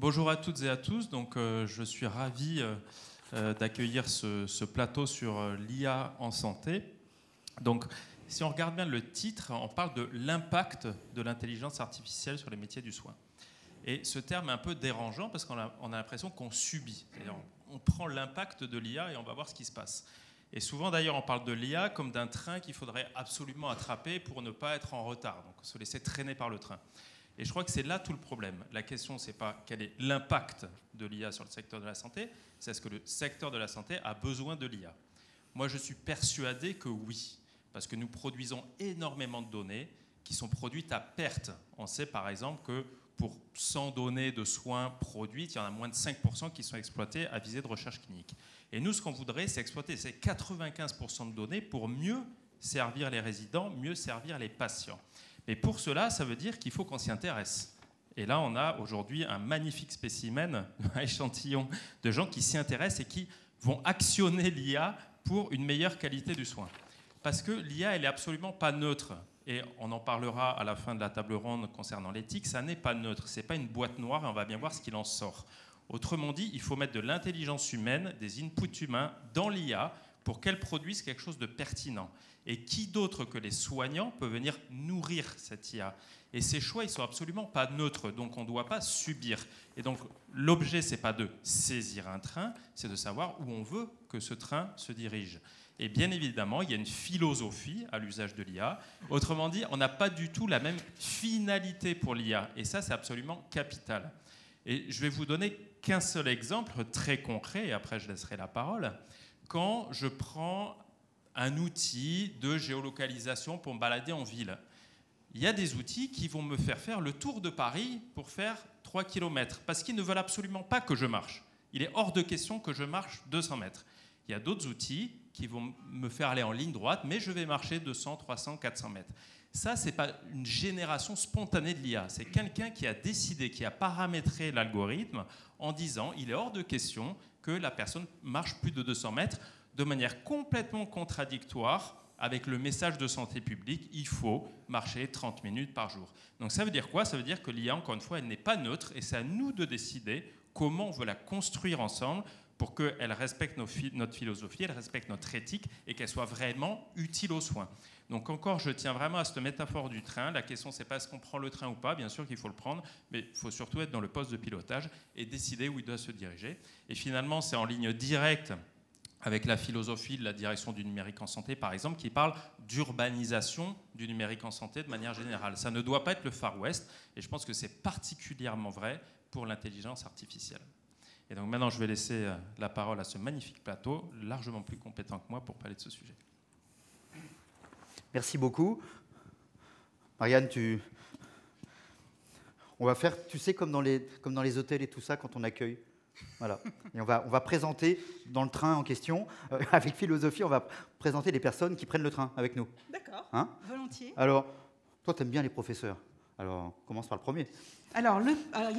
Bonjour à toutes et à tous. Donc, je suis ravi d'accueillir ce plateau sur l'IA en santé. Donc, si on regarde bien le titre, on parle de l'impact de l'intelligence artificielle sur les métiers du soin. Et ce terme est un peu dérangeant parce qu'on a l'impression qu'on subit. C'est-à-dire, on prend l'impact de l'IA et on va voir ce qui se passe. Et souvent, d'ailleurs, on parle de l'IA comme d'un train qu'il faudrait absolument attraper pour ne pas être en retard, donc se laisser traîner par le train. Et je crois que c'est là tout le problème. La question, ce n'est pas quel est l'impact de l'IA sur le secteur de la santé, c'est est-ce que le secteur de la santé a besoin de l'IA. Moi, je suis persuadé que oui, parce que nous produisons énormément de données qui sont produites à perte. On sait par exemple que pour 100 données de soins produites, il y en a moins de 5% qui sont exploitées à visée de recherche clinique. Et nous, ce qu'on voudrait, c'est exploiter ces 95% de données pour mieux servir les résidents, mieux servir les patients. Mais pour cela, ça veut dire qu'il faut qu'on s'y intéresse. Et là, on a aujourd'hui un magnifique spécimen, un échantillon de gens qui s'y intéressent et qui vont actionner l'IA pour une meilleure qualité du soin. Parce que l'IA, elle n'est absolument pas neutre. Et on en parlera à la fin de la table ronde concernant l'éthique. Ça n'est pas neutre. Ce n'est pas une boîte noire et on va bien voir ce qu'il en sort. Autrement dit, il faut mettre de l'intelligence humaine, des inputs humains dans l'IA pour qu'elle produise quelque chose de pertinent. Et qui d'autre que les soignants peut venir nourrir cette IA? Et ces choix, ils ne sont absolument pas neutres, donc on ne doit pas subir. Et donc l'objet, ce n'est pas de saisir un train, c'est de savoir où on veut que ce train se dirige. Et bien évidemment, il y a une philosophie à l'usage de l'IA. Autrement dit, on n'a pas du tout la même finalité pour l'IA. Et ça, c'est absolument capital. Et je vais vous donner qu'un seul exemple très concret, et après je laisserai la parole. Quand je prends un outil de géolocalisation pour me balader en ville, il y a des outils qui vont me faire le tour de Paris pour faire 3 km, parce qu'ils ne veulent absolument pas que je marche. Il est hors de question que je marche 200 mètres. Il y a d'autres outils qui vont me faire aller en ligne droite, mais je vais marcher 200, 300, 400 mètres. Ça, ce n'est pas une génération spontanée de l'IA. C'est quelqu'un qui a décidé, qui a paramétré l'algorithme en disant il est hors de question que la personne marche plus de 200 mètres de manière complètement contradictoire avec le message de santé publique, il faut marcher 30 minutes par jour. Donc ça veut dire quoi? Ça veut dire que l'IA, encore une fois, elle n'est pas neutre et c'est à nous de décider comment on veut la construire ensemble pour qu'elle respecte notre philosophie, elle respecte notre éthique et qu'elle soit vraiment utile aux soins. Donc encore, je tiens vraiment à cette métaphore du train. La question, c'est pas est-ce qu'on prend le train ou pas. Bien sûr qu'il faut le prendre, mais il faut surtout être dans le poste de pilotage et décider où il doit se diriger. Et finalement, c'est en ligne directe avec la philosophie de la direction du numérique en santé, par exemple, qui parle d'urbanisation du numérique en santé de manière générale. Ça ne doit pas être le Far West, et je pense que c'est particulièrement vrai pour l'intelligence artificielle. Et donc maintenant, je vais laisser la parole à ce magnifique plateau, largement plus compétent que moi pour parler de ce sujet. Merci beaucoup. Marianne, on va faire, tu sais, comme dans les hôtels et tout ça, quand on accueille. Voilà. Et on va présenter dans le train en question, avec philosophie, on va présenter les personnes qui prennent le train avec nous. D'accord, hein? Volontiers. Alors, toi, tu aimes bien les professeurs. Alors, on commence par le premier. Alors, il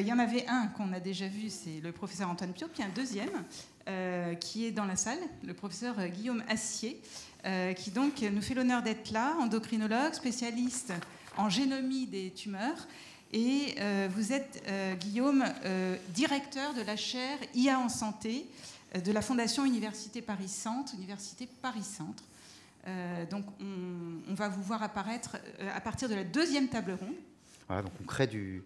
y en avait un qu'on a déjà vu, c'est le professeur Antoine Piot, puis un deuxième qui est dans la salle, le professeur Guillaume Assier, qui donc nous fait l'honneur d'être là, endocrinologue, spécialiste en génomie des tumeurs. Et vous êtes, Guillaume, directeur de la chaire IA en santé de la Fondation Université Paris-Centre, Université Paris-Centre. Donc, on va vous voir apparaître à partir de la deuxième table ronde. Voilà, donc on crée du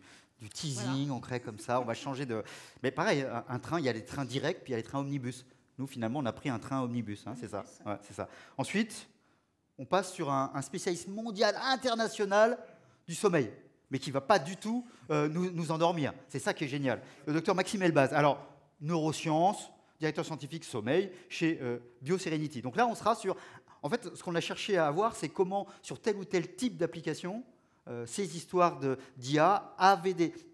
teasing, voilà. On crée comme ça, on va changer de... Mais pareil, un train, il y a les trains directs, puis il y a les trains omnibus. Nous, finalement, on a pris un train omnibus, hein, c'est ça. Ouais, c'est ça. Ensuite, on passe sur un spécialiste mondial, international du sommeil, mais qui ne va pas du tout nous endormir. C'est ça qui est génial. Le docteur Maxime Elbaz. Alors, neurosciences, directeur scientifique sommeil chez BioSerenity. Donc là, on sera sur... En fait, ce qu'on a cherché à avoir, c'est comment, sur tel ou tel type d'application, ces histoires d'IA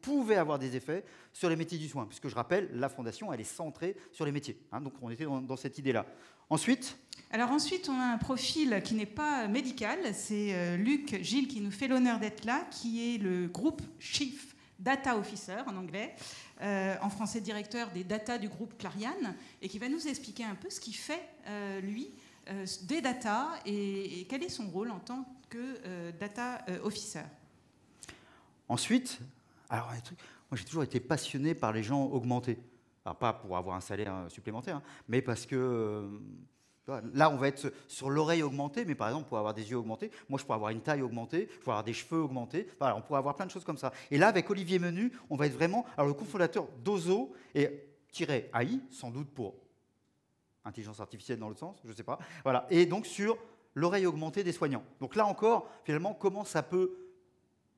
pouvaient avoir des effets sur les métiers du soin. Puisque je rappelle, la Fondation, elle est centrée sur les métiers. Hein, donc, on était dans cette idée-là. Ensuite, on a un profil qui n'est pas médical. C'est Luc Gilles qui nous fait l'honneur d'être là, qui est le groupe Chief Data Officer en anglais, en français directeur des data du groupe Clariane, et qui va nous expliquer un peu ce qu'il fait, lui, des data et quel est son rôle en tant que data officer. Ensuite, alors, moi j'ai toujours été passionné par les gens augmentés. Alors pas pour avoir un salaire supplémentaire, hein, mais parce que là on va être sur l'oreille augmentée, mais par exemple pour avoir des yeux augmentés, moi je pourrais avoir une taille augmentée, je pourrais avoir des cheveux augmentés, voilà, on pourrait avoir plein de choses comme ça. Et là avec Olivier Menu, on va être vraiment, alors le cofondateur d'Ozo et -AI, sans doute pour intelligence artificielle dans l'autre sens, je ne sais pas, voilà, et donc sur l'oreille augmentée des soignants. Donc là encore, finalement, comment ça peut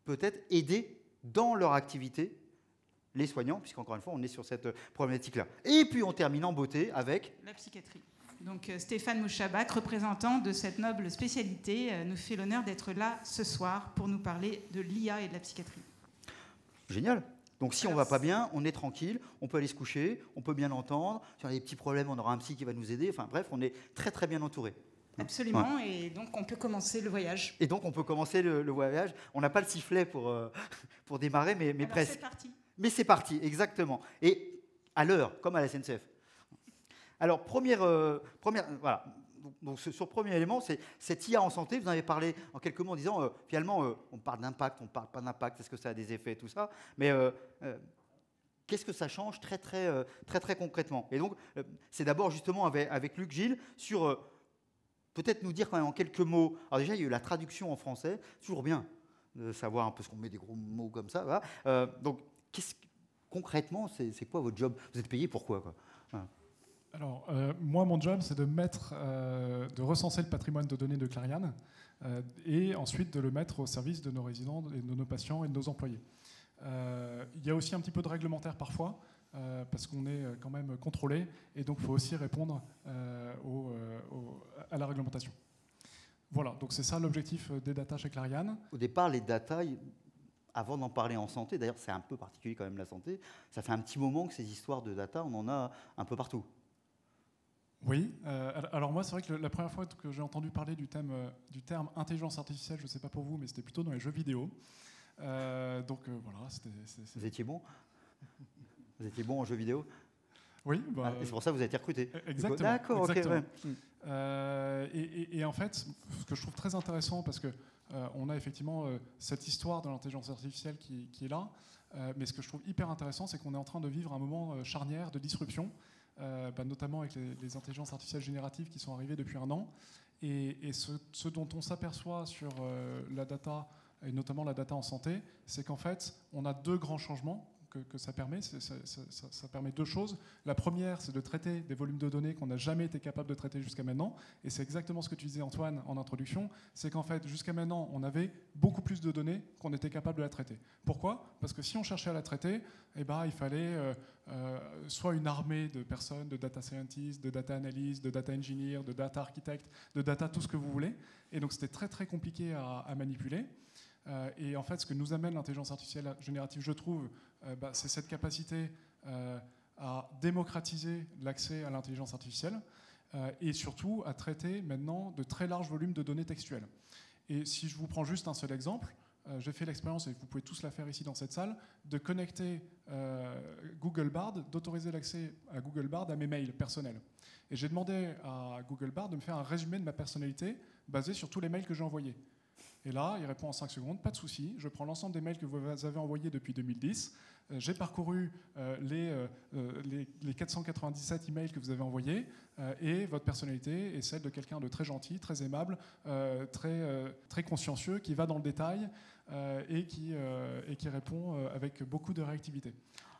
peut-être aider dans leur activité les soignants, puisqu'encore une fois, on est sur cette problématique-là. Et puis on termine en beauté avec la psychiatrie. Donc Stéphane Mouchabak, représentant de cette noble spécialité, nous fait l'honneur d'être là ce soir pour nous parler de l'IA et de la psychiatrie. Génial. Donc si on ne va pas bien, on est tranquille, on peut aller se coucher, on peut bien l'entendre. Si on a des petits problèmes, on aura un psy qui va nous aider. Enfin bref, on est très très bien entouré. Absolument, ouais. Et donc on peut commencer le voyage. Et donc on peut commencer le voyage. On n'a pas le sifflet pour démarrer, mais alors, presque. C'est parti. Mais c'est parti, exactement. Et à l'heure, comme à la SNCF. Alors première voilà. Donc sur le premier élément, c'est cette IA en santé. Vous en avez parlé en quelques mots en disant, finalement, on parle d'impact, on ne parle pas d'impact, est-ce que ça a des effets, tout ça. Mais qu'est-ce que ça change très concrètement? Et donc, c'est d'abord justement avec Luc Gilles sur peut-être nous dire quand même en quelques mots. Alors déjà, il y a eu la traduction en français, c'est toujours bien de savoir un peu ce qu'on met des gros mots comme ça. Voilà. Donc, concrètement, c'est quoi votre job? Vous êtes payé pour quoi, quoi? Voilà. Alors, moi, mon job, c'est de recenser le patrimoine de données de Clariane et ensuite de le mettre au service de nos résidents, et de nos patients et de nos employés. Il y a aussi un petit peu de réglementaire parfois, parce qu'on est quand même contrôlé, et donc il faut aussi répondre à la réglementation. Voilà, donc c'est ça l'objectif des data chez Clariane. Au départ, les data, avant d'en parler en santé, d'ailleurs c'est un peu particulier quand même la santé, ça fait un petit moment que ces histoires de data, on en a un peu partout. Oui, alors moi c'est vrai que la première fois que j'ai entendu parler du terme intelligence artificielle, je ne sais pas pour vous, mais c'était plutôt dans les jeux vidéo. Donc voilà, Vous étiez bon? Vous étiez bon en jeux vidéo? Oui. Bah, et c'est pour ça que vous avez été recruté. Exactement. D'accord, exactement. Ok. Ouais. Et en fait, ce que je trouve très intéressant, parce que on a effectivement cette histoire de l'intelligence artificielle qui est là, mais ce que je trouve hyper intéressant, c'est qu'on est en train de vivre un moment charnière de disruption, notamment avec les intelligences artificielles génératives qui sont arrivées depuis un an. Et ce dont on s'aperçoit sur la data, et notamment la data en santé, c'est qu'en fait, on a deux grands changements que ça permet. Ça permet deux choses. La première, c'est de traiter des volumes de données qu'on n'a jamais été capable de traiter jusqu'à maintenant. Et c'est exactement ce que tu disais, Antoine, en introduction. C'est qu'en fait, jusqu'à maintenant, on avait beaucoup plus de données qu'on était capable de la traiter. Pourquoi? Parce que si on cherchait à la traiter, il fallait soit une armée de personnes, de data scientists, de data analysts, de data engineers, de data architectes, de data tout ce que vous voulez. Et donc, c'était très, très compliqué à manipuler. Et en fait, ce que nous amène l'intelligence artificielle générative, je trouve, c'est cette capacité à démocratiser l'accès à l'intelligence artificielle et surtout à traiter maintenant de très larges volumes de données textuelles. Et si je vous prends juste un seul exemple, j'ai fait l'expérience, et vous pouvez tous la faire ici dans cette salle, de connecter Google Bard, d'autoriser l'accès à Google Bard à mes mails personnels. Et j'ai demandé à Google Bard de me faire un résumé de ma personnalité basé sur tous les mails que j'ai envoyés. Et là, il répond en 5 secondes, pas de souci, je prends l'ensemble des mails que vous avez envoyés depuis 2010, j'ai parcouru les 497 emails que vous avez envoyés, et votre personnalité est celle de quelqu'un de très gentil, très aimable, très consciencieux, qui va dans le détail et qui répond avec beaucoup de réactivité.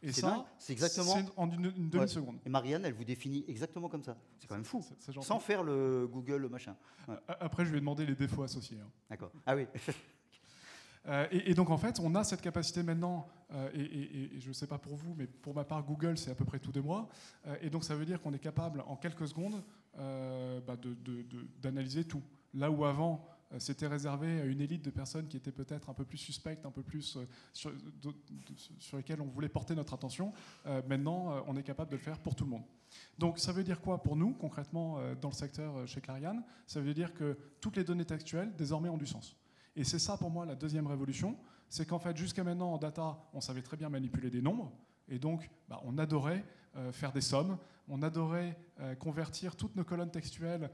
Et ça, c'est exactement en une demi-seconde. Et Marianne, elle vous définit exactement comme ça. C'est quand même fou. C'est sans faire le Google, le machin. Ouais. Après, je lui ai demandé les défauts associés. Hein. D'accord. Ah oui. Et donc, en fait, on a cette capacité maintenant, et je ne sais pas pour vous, mais pour ma part, Google, c'est à peu près tous 2 mois. Et donc, ça veut dire qu'on est capable, en quelques secondes, d'analyser tout. Là où avant, c'était réservé à une élite de personnes qui étaient peut-être un peu plus suspectes, un peu plus sur lesquelles on voulait porter notre attention. Maintenant, on est capable de le faire pour tout le monde. Donc ça veut dire quoi pour nous, concrètement, dans le secteur chez Clariane? Ça veut dire que toutes les données textuelles, désormais, ont du sens. Et c'est ça, pour moi, la deuxième révolution. C'est qu'en fait, jusqu'à maintenant, en data, on savait très bien manipuler des nombres. Et donc, on adorait faire des sommes, on adorait convertir toutes nos colonnes textuelles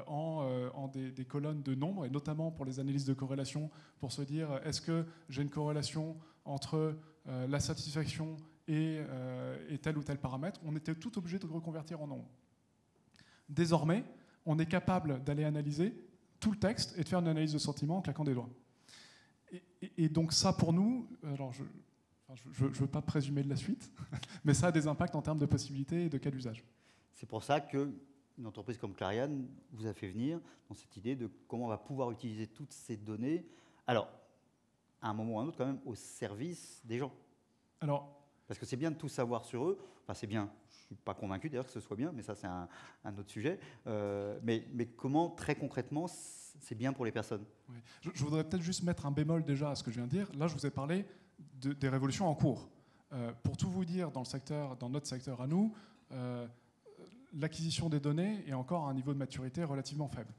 en des colonnes de nombres, et notamment pour les analyses de corrélation, pour se dire, est-ce que j'ai une corrélation entre la satisfaction et tel ou tel paramètre, on était tout obligé de reconvertir en nombre. Désormais, on est capable d'aller analyser tout le texte et de faire une analyse de sentiment en claquant des doigts. Et donc ça, pour nous, alors je ne veux pas présumer de la suite, mais ça a des impacts en termes de possibilités et de cas d'usage. C'est pour ça qu'une entreprise comme Clariane vous a fait venir dans cette idée de comment on va pouvoir utiliser toutes ces données, alors, à un moment ou à un autre, quand même, au service des gens. Alors, parce que c'est bien de tout savoir sur eux. Enfin, c'est bien. Je ne suis pas convaincu d'ailleurs que ce soit bien, mais ça, c'est un autre sujet. Mais comment, très concrètement, c'est bien pour les personnes? Oui. Je voudrais peut-être juste mettre un bémol déjà à ce que je viens de dire. Là, je vous ai parlé des révolutions en cours. Pour tout vous dire, dans notre secteur à nous, l'acquisition des données est encore à un niveau de maturité relativement faible.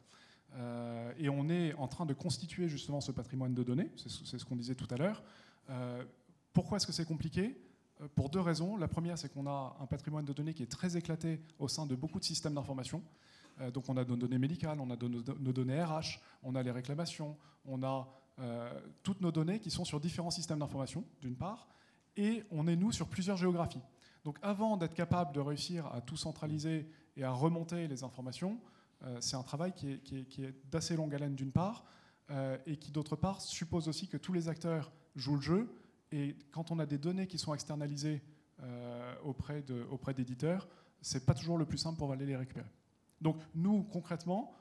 Et on est en train de constituer justement ce patrimoine de données. C'est ce qu'on disait tout à l'heure. Pourquoi est-ce que c'est compliqué ? Pour deux raisons. La première, c'est qu'on a un patrimoine de données qui est très éclaté au sein de beaucoup de systèmes d'information. Donc on a nos données médicales, on a nos données RH, on a les réclamations, on a toutes nos données qui sont sur différents systèmes d'information, d'une part, et on est, nous, sur plusieurs géographies. Donc avant d'être capable de réussir à tout centraliser et à remonter les informations, c'est un travail qui est d'assez longue haleine, d'une part, et qui, d'autre part, suppose aussi que tous les acteurs jouent le jeu. Et quand on a des données qui sont externalisées auprès d'éditeurs, c'est pas toujours le plus simple pour aller les récupérer. Donc nous, concrètement,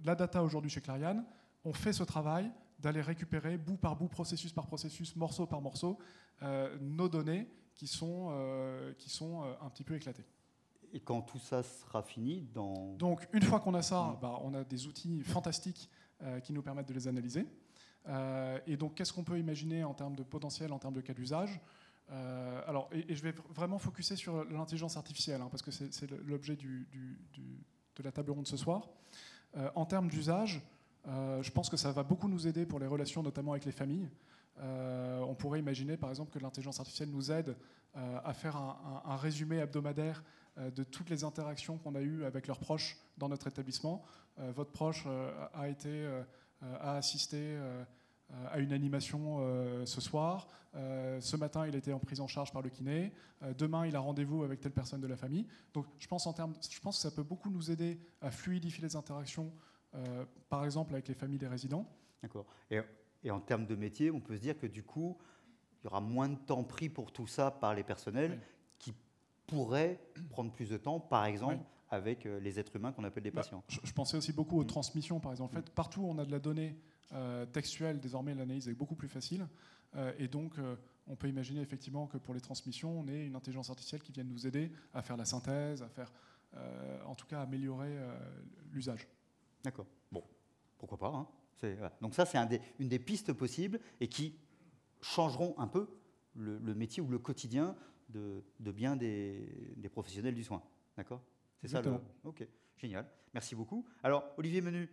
la data aujourd'hui chez Clariane, on fait ce travail d'aller récupérer bout par bout, processus par processus, morceau par morceau, nos données qui sont un petit peu éclatées. Et quand tout ça sera fini Donc une fois qu'on a ça, on a des outils fantastiques qui nous permettent de les analyser. Et donc, qu'est-ce qu'on peut imaginer en termes de potentiel, en termes de cas d'usage ? Et je vais vraiment focuser sur l'intelligence artificielle, parce que c'est l'objet de la table ronde ce soir. En termes d'usage, je pense que ça va beaucoup nous aider pour les relations, notamment avec les familles. On pourrait imaginer, par exemple, que l'intelligence artificielle nous aide à faire un résumé hebdomadaire de toutes les interactions qu'on a eues avec leurs proches dans notre établissement. Votre proche a assisté à une animation ce soir. Ce matin, il a été en prise en charge par le kiné. Demain, il a rendez-vous avec telle personne de la famille. Donc, je pense que ça peut beaucoup nous aider à fluidifier les interactions, par exemple avec les familles des résidents. D'accord. Et en termes de métier, on peut se dire que du coup, il y aura moins de temps pris pour tout ça par les personnels qui pourraient prendre plus de temps, par exemple, avec les êtres humains qu'on appelle des patients. Je pensais aussi beaucoup aux transmissions, par exemple. En fait, partout où on a de la donnée textuelle, désormais l'analyse est beaucoup plus facile. Et donc, on peut imaginer effectivement que pour les transmissions, on ait une intelligence artificielle qui vienne nous aider à faire la synthèse, à faire, en tout cas, améliorer l'usage. D'accord. Bon, pourquoi pas, hein. Donc ça, c'est une des pistes possibles et qui changeront un peu le métier ou le quotidien de bien des professionnels du soin. D'accord ? C'est ça le... Ok, génial. Merci beaucoup. Alors, Olivier Menu,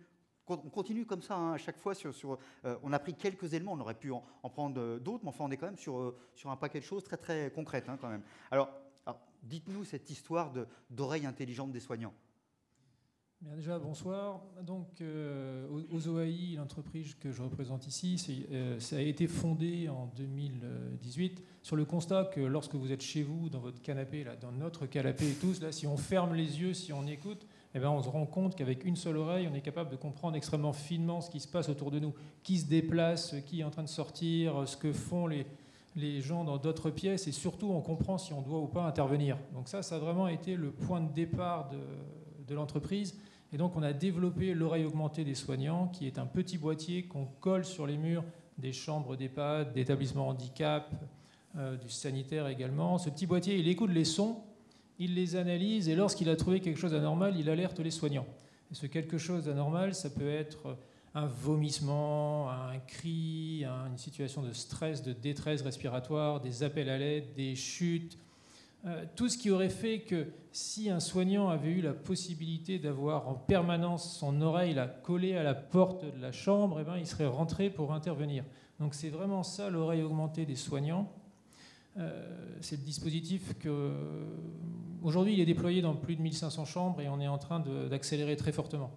on continue comme ça, à chaque fois. On a pris quelques éléments, on aurait pu en prendre d'autres, mais enfin, on est quand même sur un paquet de choses très, très concrètes, quand même. Alors dites-nous cette histoire d'oreille intelligente des soignants. Bien, déjà, bonsoir. Donc, aux OAI, l'entreprise que je représente ici, ça a été fondé en 2018 sur le constat que lorsque vous êtes chez vous, dans votre canapé, là, dans notre canapé et tous, là, si on ferme les yeux, si on écoute, eh bien, on se rend compte qu'avec une seule oreille, on est capable de comprendre extrêmement finement ce qui se passe autour de nous, qui se déplace, qui est en train de sortir, ce que font les gens dans d'autres pièces, et surtout, on comprend si on doit ou pas intervenir. Donc ça a vraiment été le point de départ de l'entreprise. Et donc, on a développé l'oreille augmentée des soignants, qui est un petit boîtier qu'on colle sur les murs des chambres d'EHPAD, d'établissements handicap, du sanitaire également. Ce petit boîtier, il écoute les sons, il les analyse, et lorsqu'il a trouvé quelque chose d'anormal, il alerte les soignants. Et ce quelque chose d'anormal, ça peut être un vomissement, un cri, une situation de stress, de détresse respiratoire, des appels à l'aide, des chutes, tout ce qui aurait fait que si un soignant avait eu la possibilité d'avoir en permanence son oreille là, collée à la porte de la chambre, eh ben, il serait rentré pour intervenir. Donc c'est vraiment ça l'oreille augmentée des soignants. C'est le dispositif aujourd'hui il est déployé dans plus de 1500 chambres et on est en train d'accélérer très fortement.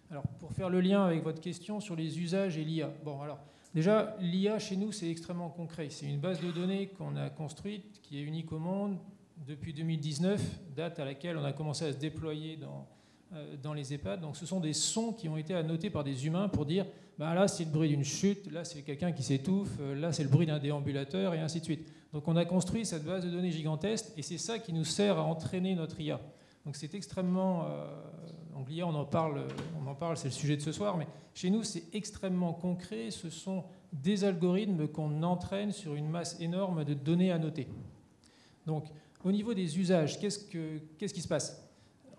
Alors pour faire le lien avec votre question sur les usages et l'IA. Bon alors Déjà, l'IA chez nous, c'est extrêmement concret. C'est une base de données qu'on a construite, qui est unique au monde depuis 2019, date à laquelle on a commencé à se déployer dans les EHPAD. Donc ce sont des sons qui ont été annotés par des humains pour dire là c'est le bruit d'une chute, là c'est quelqu'un qui s'étouffe, là c'est le bruit d'un déambulateur, et ainsi de suite. Donc on a construit cette base de données gigantesque, et c'est ça qui nous sert à entraîner notre IA. Donc c'est extrêmement... donc l'IA, on en parle, c'est le sujet de ce soir, mais chez nous c'est extrêmement concret. Ce sont des algorithmes qu'on entraîne sur une masse énorme de données annotées. Donc au niveau des usages, qu'est-ce qui se passe ?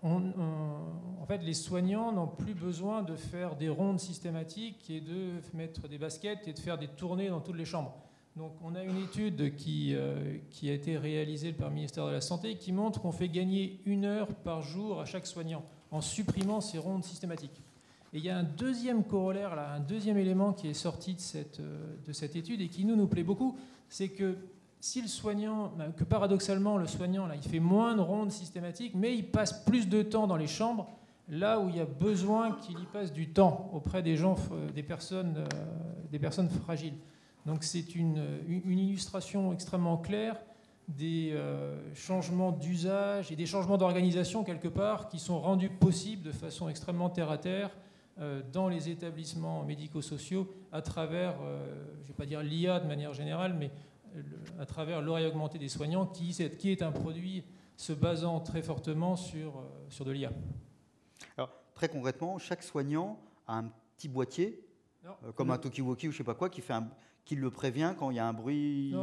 En fait, les soignants n'ont plus besoin de faire des rondes systématiques et de mettre des baskets et de faire des tournées dans toutes les chambres. Donc, on a une étude qui a été réalisée par le ministère de la Santé qui montre qu'on fait gagner 1 heure par jour à chaque soignant en supprimant ces rondes systématiques. Et il y a un deuxième corollaire, là, un deuxième élément qui est sorti de cette étude et qui nous plaît beaucoup, c'est que si le soignant, que paradoxalement le soignant là, il fait moins de rondes systématiques, mais il passe plus de temps dans les chambres, là où il y a besoin qu'il y passe du temps auprès des gens, des personnes fragiles. Donc c'est une illustration extrêmement claire des changements d'usage et des changements d'organisation quelque part qui sont rendus possibles de façon extrêmement terre à terre dans les établissements médico-sociaux à travers, je ne vais pas dire l'IA de manière générale, mais à travers l'oreille augmentée des soignants, qui est un produit se basant très fortement sur de l'IA. Alors, très concrètement, chaque soignant a un petit boîtier, comme un talkie-walkie ou je ne sais pas quoi, qui le prévient quand il y a un bruit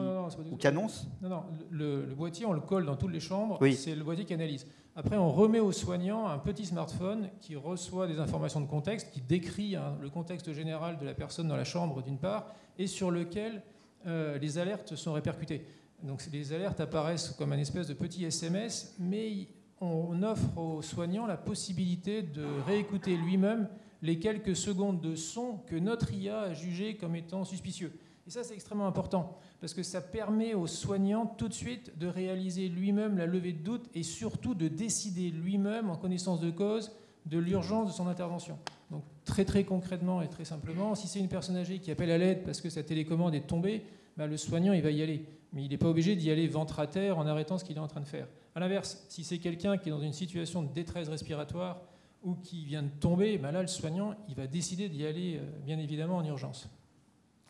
ou qui annonce. Non, le boîtier, on le colle dans toutes les chambres, oui. C'est le boîtier qui analyse. Après, on remet au soignant un petit smartphone qui reçoit des informations de contexte, qui décrit le contexte général de la personne dans la chambre d'une part, et sur lequel les alertes sont répercutées. Donc les alertes apparaissent comme un espèce de petit SMS, mais on offre aux soignants la possibilité de réécouter lui-même les quelques secondes de son que notre IA a jugé comme étant suspicieux. Et ça, c'est extrêmement important, parce que ça permet aux soignants tout de suite de réaliser lui-même la levée de doute et surtout de décider lui-même, en connaissance de cause, de l'urgence de son intervention. Donc très très concrètement et très simplement, si c'est une personne âgée qui appelle à l'aide parce que sa télécommande est tombée, le soignant il va y aller. Mais il n'est pas obligé d'y aller ventre à terre en arrêtant ce qu'il est en train de faire. A l'inverse, si c'est quelqu'un qui est dans une situation de détresse respiratoire ou qui vient de tomber, là le soignant il va décider d'y aller bien évidemment en urgence.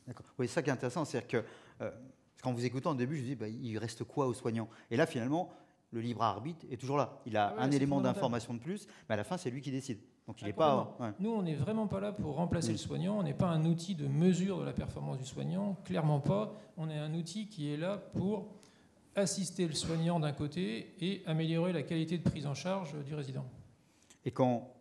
D'accord. Oui, c'est ça qui est intéressant, c'est-à-dire que quand vous écoutez au début, je dis il reste quoi au soignant ? Et là finalement, le libre arbitre est toujours là. Il a un élément d'information de plus, mais à la fin, c'est lui qui décide. Donc il n'est pas. Ouais. Nous, on n'est vraiment pas là pour remplacer le soignant. On n'est pas un outil de mesure de la performance du soignant, clairement pas. On est un outil qui est là pour assister le soignant d'un côté et améliorer la qualité de prise en charge du résident. Et quand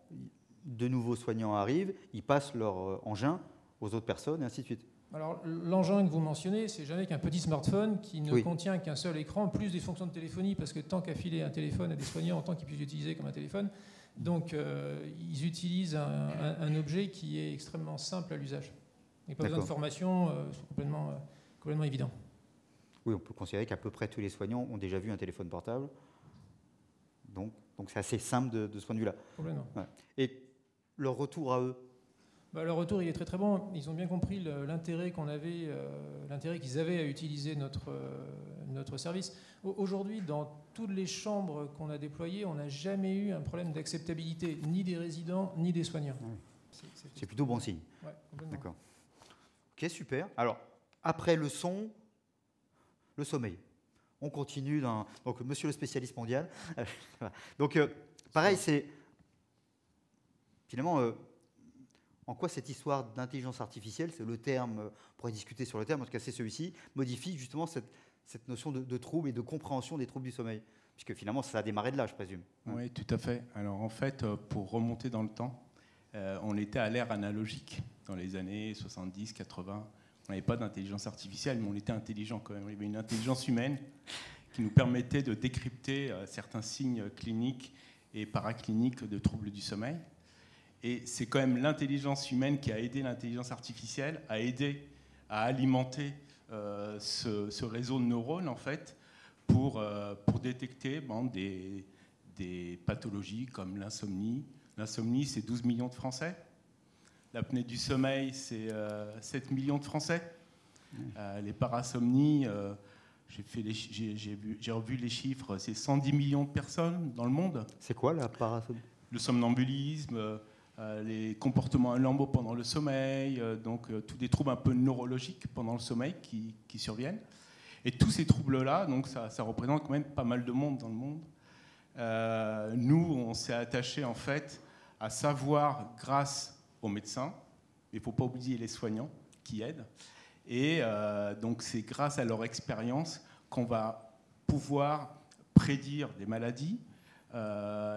de nouveaux soignants arrivent, ils passent leur engin aux autres personnes et ainsi de suite. Alors, l'engin que vous mentionnez, c'est jamais qu'un petit smartphone qui ne contient qu'un seul écran, plus des fonctions de téléphonie, parce que tant qu'à filer un téléphone à des soignants, tant qu'ils puissent l'utiliser comme un téléphone, donc ils utilisent un objet qui est extrêmement simple à l'usage. Il n'y a pas besoin de formation, c'est complètement évident. Oui, on peut considérer qu'à peu près tous les soignants ont déjà vu un téléphone portable, donc c'est assez simple de ce point de vue-là. Complètement. Ouais. Et leur retour à eux ? Le retour, il est très très bon. Ils ont bien compris l'intérêt qu'ils avaient à utiliser notre service. Aujourd'hui, dans toutes les chambres qu'on a déployées, on n'a jamais eu un problème d'acceptabilité, ni des résidents, ni des soignants. Oui. C'est plutôt bon signe. Ouais, complètement. D'accord. Ok, super. Alors, après le son, le sommeil. On continue dans... Donc, monsieur le spécialiste mondial. Donc, pareil, c'est... Finalement... en quoi cette histoire d'intelligence artificielle, c'est le terme, on pourrait discuter sur le terme, en tout cas c'est celui-ci, modifie justement cette notion de trouble et de compréhension des troubles du sommeil. Puisque finalement, ça a démarré de là, je présume. Oui, tout à fait. Alors en fait, pour remonter dans le temps, on était à l'ère analogique dans les années 70, 80. On n'avait pas d'intelligence artificielle, mais on était intelligent quand même. Il y avait une intelligence humaine qui nous permettait de décrypter certains signes cliniques et paracliniques de troubles du sommeil. Et c'est quand même l'intelligence humaine qui a aidé l'intelligence artificielle, à aider à alimenter ce réseau de neurones, en fait, pour détecter des pathologies comme l'insomnie. L'insomnie, c'est 12 millions de Français. L'apnée du sommeil, c'est 7 millions de Français. Les parasomnies, j'ai revu les chiffres, c'est 110 millions de personnes dans le monde. C'est quoi la parasomnie? Le somnambulisme, les comportements anormaux pendant le sommeil, donc tous des troubles un peu neurologiques pendant le sommeil qui surviennent. Et tous ces troubles-là, donc ça représente quand même pas mal de monde dans le monde. Nous, on s'est attaché en fait à savoir, grâce aux médecins, il ne faut pas oublier les soignants qui aident, et donc c'est grâce à leur expérience qu'on va pouvoir prédire des maladies,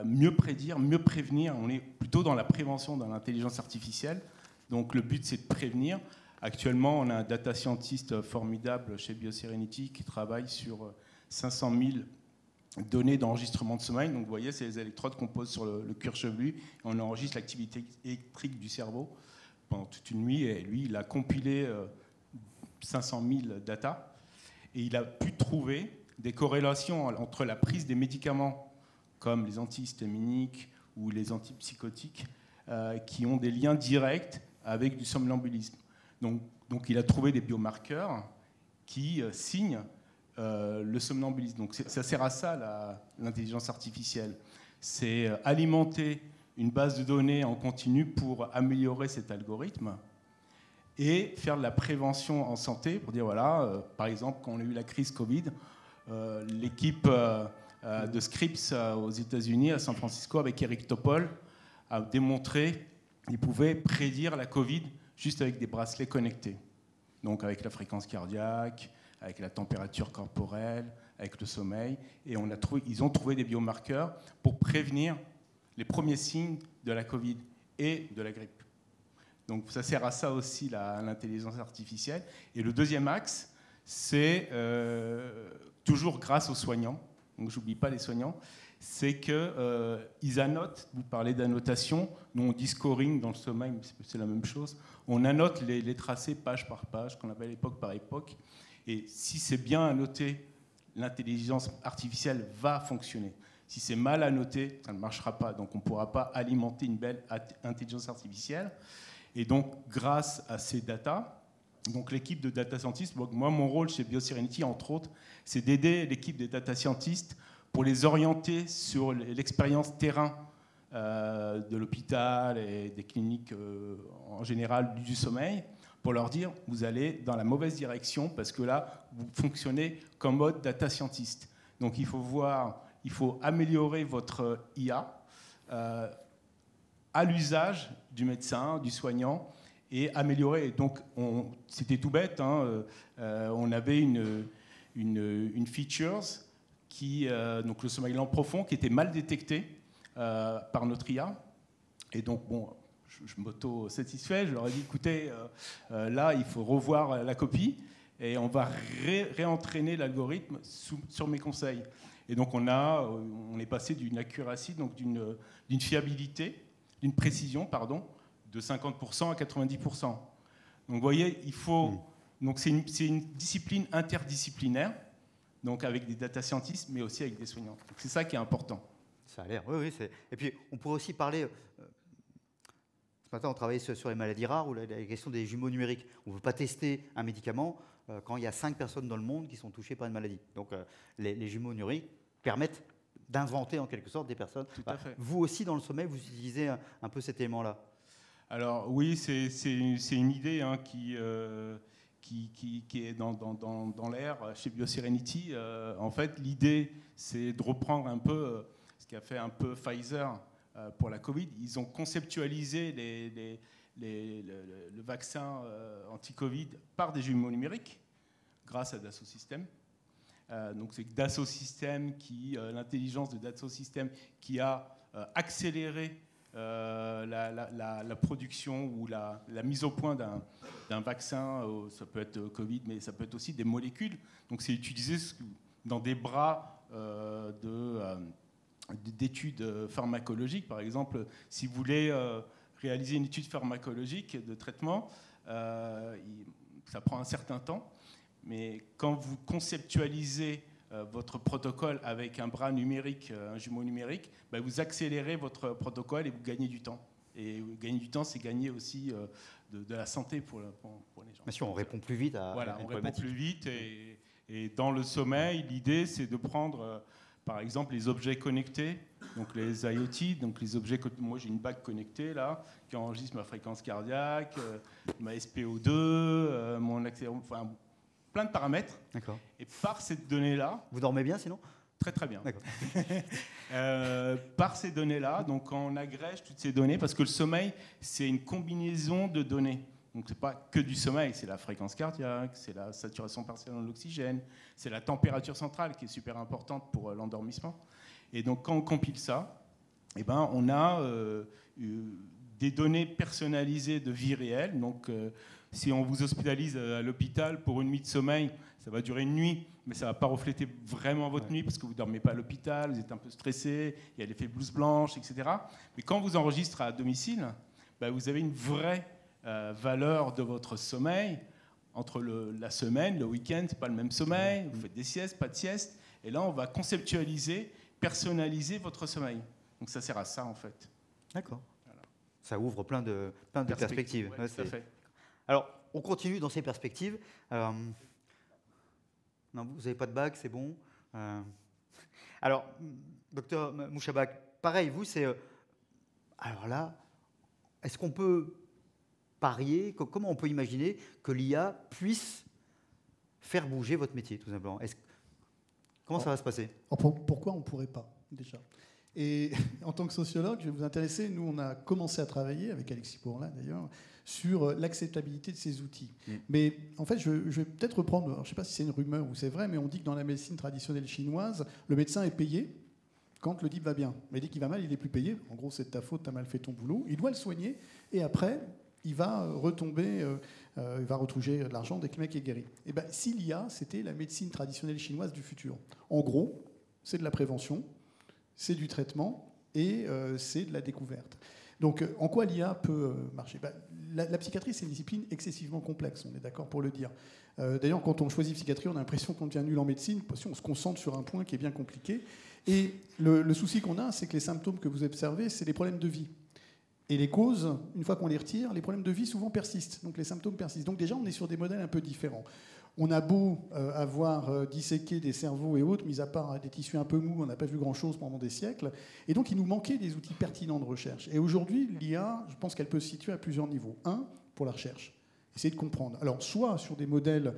mieux prédire, mieux prévenir. On est plutôt dans la prévention, dans l'intelligence artificielle. Donc le but, c'est de prévenir. Actuellement, on a un data scientist formidable chez BioSerenity qui travaille sur 500 000 données d'enregistrement de sommeil. Donc vous voyez, c'est les électrodes qu'on pose sur le cuir chevelu. Et on enregistre l'activité électrique du cerveau pendant toute une nuit. Et lui, il a compilé 500 000 data. Et il a pu trouver des corrélations entre la prise des médicaments comme les antihistaminiques ou les antipsychotiques, qui ont des liens directs avec du somnambulisme. Donc il a trouvé des biomarqueurs qui signent le somnambulisme. Donc ça sert à ça, l'intelligence artificielle. C'est alimenter une base de données en continu pour améliorer cet algorithme et faire de la prévention en santé, pour dire, voilà, par exemple, quand on a eu la crise Covid, l'équipe de Scripps aux États-Unis, à San Francisco, avec Eric Topol, a démontré qu'il pouvait prédire la Covid juste avec des bracelets connectés. Donc avec la fréquence cardiaque, avec la température corporelle, avec le sommeil. Et ils ont trouvé des biomarqueurs pour prévenir les premiers signes de la Covid et de la grippe. Donc ça sert à ça aussi, l'intelligence artificielle. Et le deuxième axe, c'est toujours grâce aux soignants. Donc j'oublie pas les soignants. C'est qu'ils annotent, vous parlez d'annotation, nous on dit scoring dans le sommeil, mais c'est la même chose. On annote les tracés page par page, qu'on appelle époque par époque. Et si c'est bien annoté, l'intelligence artificielle va fonctionner. Si c'est mal annoté, ça ne marchera pas. Donc on ne pourra pas alimenter une belle intelligence artificielle. Et donc grâce à ces datas, donc l'équipe de data scientists, moi mon rôle chez BioSerenity, entre autres, c'est d'aider l'équipe des data scientists pour les orienter sur l'expérience terrain de l'hôpital et des cliniques en général du sommeil, pour leur dire, vous allez dans la mauvaise direction parce que là, vous fonctionnez comme mode data scientist. Donc il faut améliorer votre IA à l'usage du médecin, du soignant, et améliorer. Donc c'était tout bête, hein, on avait une features donc le sommeil lent profond, qui était mal détecté par notre IA. Et donc, bon, je m'auto-satisfais. Je leur ai dit, écoutez, là, il faut revoir la copie et on va réentraîner l'algorithme sur mes conseils. Et donc, on est passé d'une accuracy, donc d'une fiabilité, d'une précision, pardon, de 50% à 90%. Donc, vous voyez, donc c'est une discipline interdisciplinaire, donc avec des data scientists, mais aussi avec des soignants. Donc c'est ça qui est important. Ça a l'air, oui. Et puis, on pourrait aussi parler... Ce matin, on travaillait sur les maladies rares ou la question des jumeaux numériques. On ne veut pas tester un médicament quand il y a 5 personnes dans le monde qui sont touchées par une maladie. Donc, les jumeaux numériques permettent d'inventer en quelque sorte des personnes. Tout à fait. Vous aussi, dans le sommeil, vous utilisez un peu cet élément-là. Alors oui, c'est une idée hein, qui est dans l'air chez BioSerenity. En fait, l'idée, c'est de reprendre un peu ce qu'a fait un peu Pfizer pour la Covid. Ils ont conceptualisé le vaccin anti-Covid par des jumeaux numériques, grâce à Dassault Systèmes. Donc c'est Dassault Systèmes, l'intelligence de Dassault Systèmes qui a accéléré la production ou la mise au point d'un vaccin, ça peut être Covid, mais ça peut être aussi des molécules. Donc c'est utilisé dans des bras d'études pharmacologiques. Par exemple, si vous voulez réaliser une étude pharmacologique de traitement, ça prend un certain temps, mais quand vous conceptualisez votre protocole avec un bras numérique, un jumeau numérique, vous accélérez votre protocole et vous gagnez du temps. Et gagner du temps, c'est gagner aussi de la santé pour les gens. Bien sûr, on répond plus vite à Voilà, une on répond problématique. plus vite. Et dans le sommeil, l'idée, c'est de prendre, par exemple, les objets connectés, donc les IoT, donc les objets. Moi, j'ai une bague connectée là, qui enregistre ma fréquence cardiaque, ma SPO2, mon accélération, enfin, plein de paramètres. D'accord. Et par cette donnée-là. Vous dormez bien sinon ? Très très bien. D'accord. Par ces données-là, donc on agrège toutes ces données, parce que le sommeil, c'est une combinaison de données. Donc c'est pas que du sommeil, c'est la fréquence cardiaque, c'est la saturation partielle en oxygène, c'est la température centrale qui est super importante pour l'endormissement. Et donc quand on compile ça, eh ben, on a des données personnalisées de vie réelle. Donc si on vous hospitalise à l'hôpital pour une nuit de sommeil, ça va durer une nuit, mais ça ne va pas refléter vraiment votre nuit parce que vous ne dormez pas à l'hôpital, vous êtes un peu stressé, il y a l'effet blouse blanche, etc. Mais quand vous enregistrez à domicile, bah, vous avez une vraie valeur de votre sommeil. Entre la semaine, le week-end, ce n'est pas le même sommeil, vous faites des siestes, pas de sieste. Et là, on va conceptualiser, personnaliser votre sommeil. Donc ça sert à ça, en fait. D'accord. Voilà. Ça ouvre plein de perspectives. Ouais, tout à fait. Alors, on continue dans ces perspectives. Non, vous n'avez pas de bague, c'est bon. Alors, docteur Mouchabak, pareil, vous, c'est... alors là, est-ce qu'on peut parier, comment on peut imaginer que l'IA puisse faire bouger votre métier, tout simplement ? Comment ça va se passer ? Pourquoi on ne pourrait pas, déjà ? Et en tant que sociologue, je vais vous intéresser, nous, on a commencé à travailler, avec Alexis Pourlin d'ailleurs, sur l'acceptabilité de ces outils. Mais en fait, je vais peut-être reprendre, alors, je ne sais pas si c'est une rumeur ou c'est vrai, mais on dit que dans la médecine traditionnelle chinoise, le médecin est payé quand le type va bien. Mais dès qu'il va mal, il n'est plus payé. En gros, c'est de ta faute, tu as mal fait ton boulot. Il doit le soigner, et après, il va retomber, il va retrouver de l'argent dès que le mec est guéri. Et ben, si l'IA, c'était la médecine traditionnelle chinoise du futur. En gros, c'est de la prévention, c'est du traitement et c'est de la découverte. Donc, en quoi l'IA peut marcher ? La psychiatrie, c'est une discipline excessivement complexe, on est d'accord pour le dire. D'ailleurs, quand on choisit psychiatrie, on a l'impression qu'on devient nul en médecine, parce qu'on se concentre sur un point qui est bien compliqué. Et le souci qu'on a, c'est que les symptômes que vous observez, c'est des problèmes de vie. Et les causes, une fois qu'on les retire, les problèmes de vie souvent persistent. Donc les symptômes persistent. Donc déjà, on est sur des modèles un peu différents. On a beau avoir disséqué des cerveaux et autres, mis à part des tissus un peu mous, on n'a pas vu grand-chose pendant des siècles. Et donc, il nous manquait des outils pertinents de recherche. Et aujourd'hui, l'IA, je pense qu'elle peut se situer à plusieurs niveaux. Un, pour la recherche. Essayer de comprendre. Alors, soit sur des modèles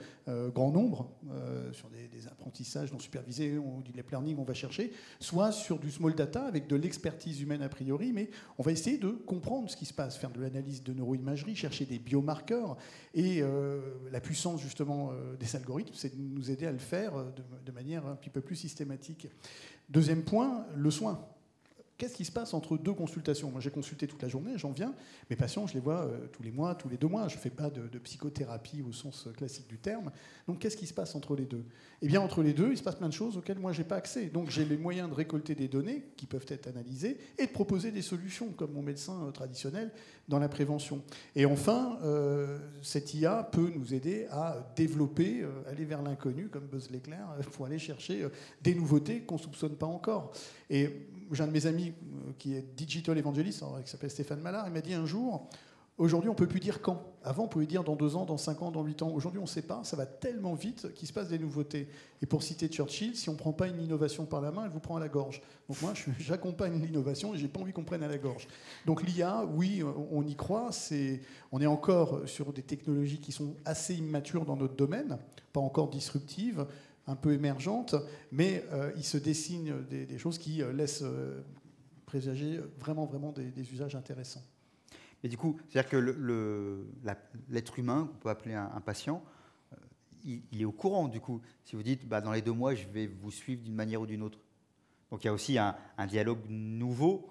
grand nombre, sur des apprentissages non supervisés, ou du deep learning, on va chercher, soit sur du small data, avec de l'expertise humaine a priori, mais on va essayer de comprendre ce qui se passe, faire de l'analyse de neuroimagerie, chercher des biomarqueurs, et la puissance, justement, des algorithmes, c'est de nous aider à le faire de manière un petit peu plus systématique. Deuxième point, le soin. Qu'est-ce qui se passe entre deux consultations ? Moi, j'ai consulté toute la journée, j'en viens. Mes patients, je les vois tous les mois, tous les 2 mois. Je ne fais pas de psychothérapie au sens classique du terme. Donc, qu'est-ce qui se passe entre les deux ? Eh bien, entre les deux, il se passe plein de choses auxquelles moi, je n'ai pas accès. Donc, j'ai les moyens de récolter des données qui peuvent être analysées et de proposer des solutions, comme mon médecin traditionnel, dans la prévention. Et enfin, cette IA peut nous aider à développer, aller vers l'inconnu, comme Buzz l'éclair, pour aller chercher des nouveautés qu'on ne soupçonne pas encore. Et j'ai un de mes amis qui est digital evangelist, qui s'appelle Stéphane Mallard, il m'a dit un jour, aujourd'hui on ne peut plus dire quand. Avant on pouvait dire dans 2 ans, dans 5 ans, dans 8 ans. Aujourd'hui on ne sait pas, ça va tellement vite qu'il se passe des nouveautés. Et pour citer Churchill, si on ne prend pas une innovation par la main, elle vous prend à la gorge. Donc moi j'accompagne l'innovation et je n'ai pas envie qu'on prenne à la gorge. Donc l'IA, oui, on y croit, on est encore sur des technologies qui sont assez immatures dans notre domaine, pas encore disruptives, un peu émergentes, mais il se dessine des choses qui laissent présager vraiment des usages intéressants. Et du coup, c'est-à-dire que l'être humain, qu'on peut appeler un patient, il est au courant, du coup. Si vous dites, dans les 2 mois, je vais vous suivre d'une manière ou d'une autre. Donc il y a aussi un dialogue nouveau.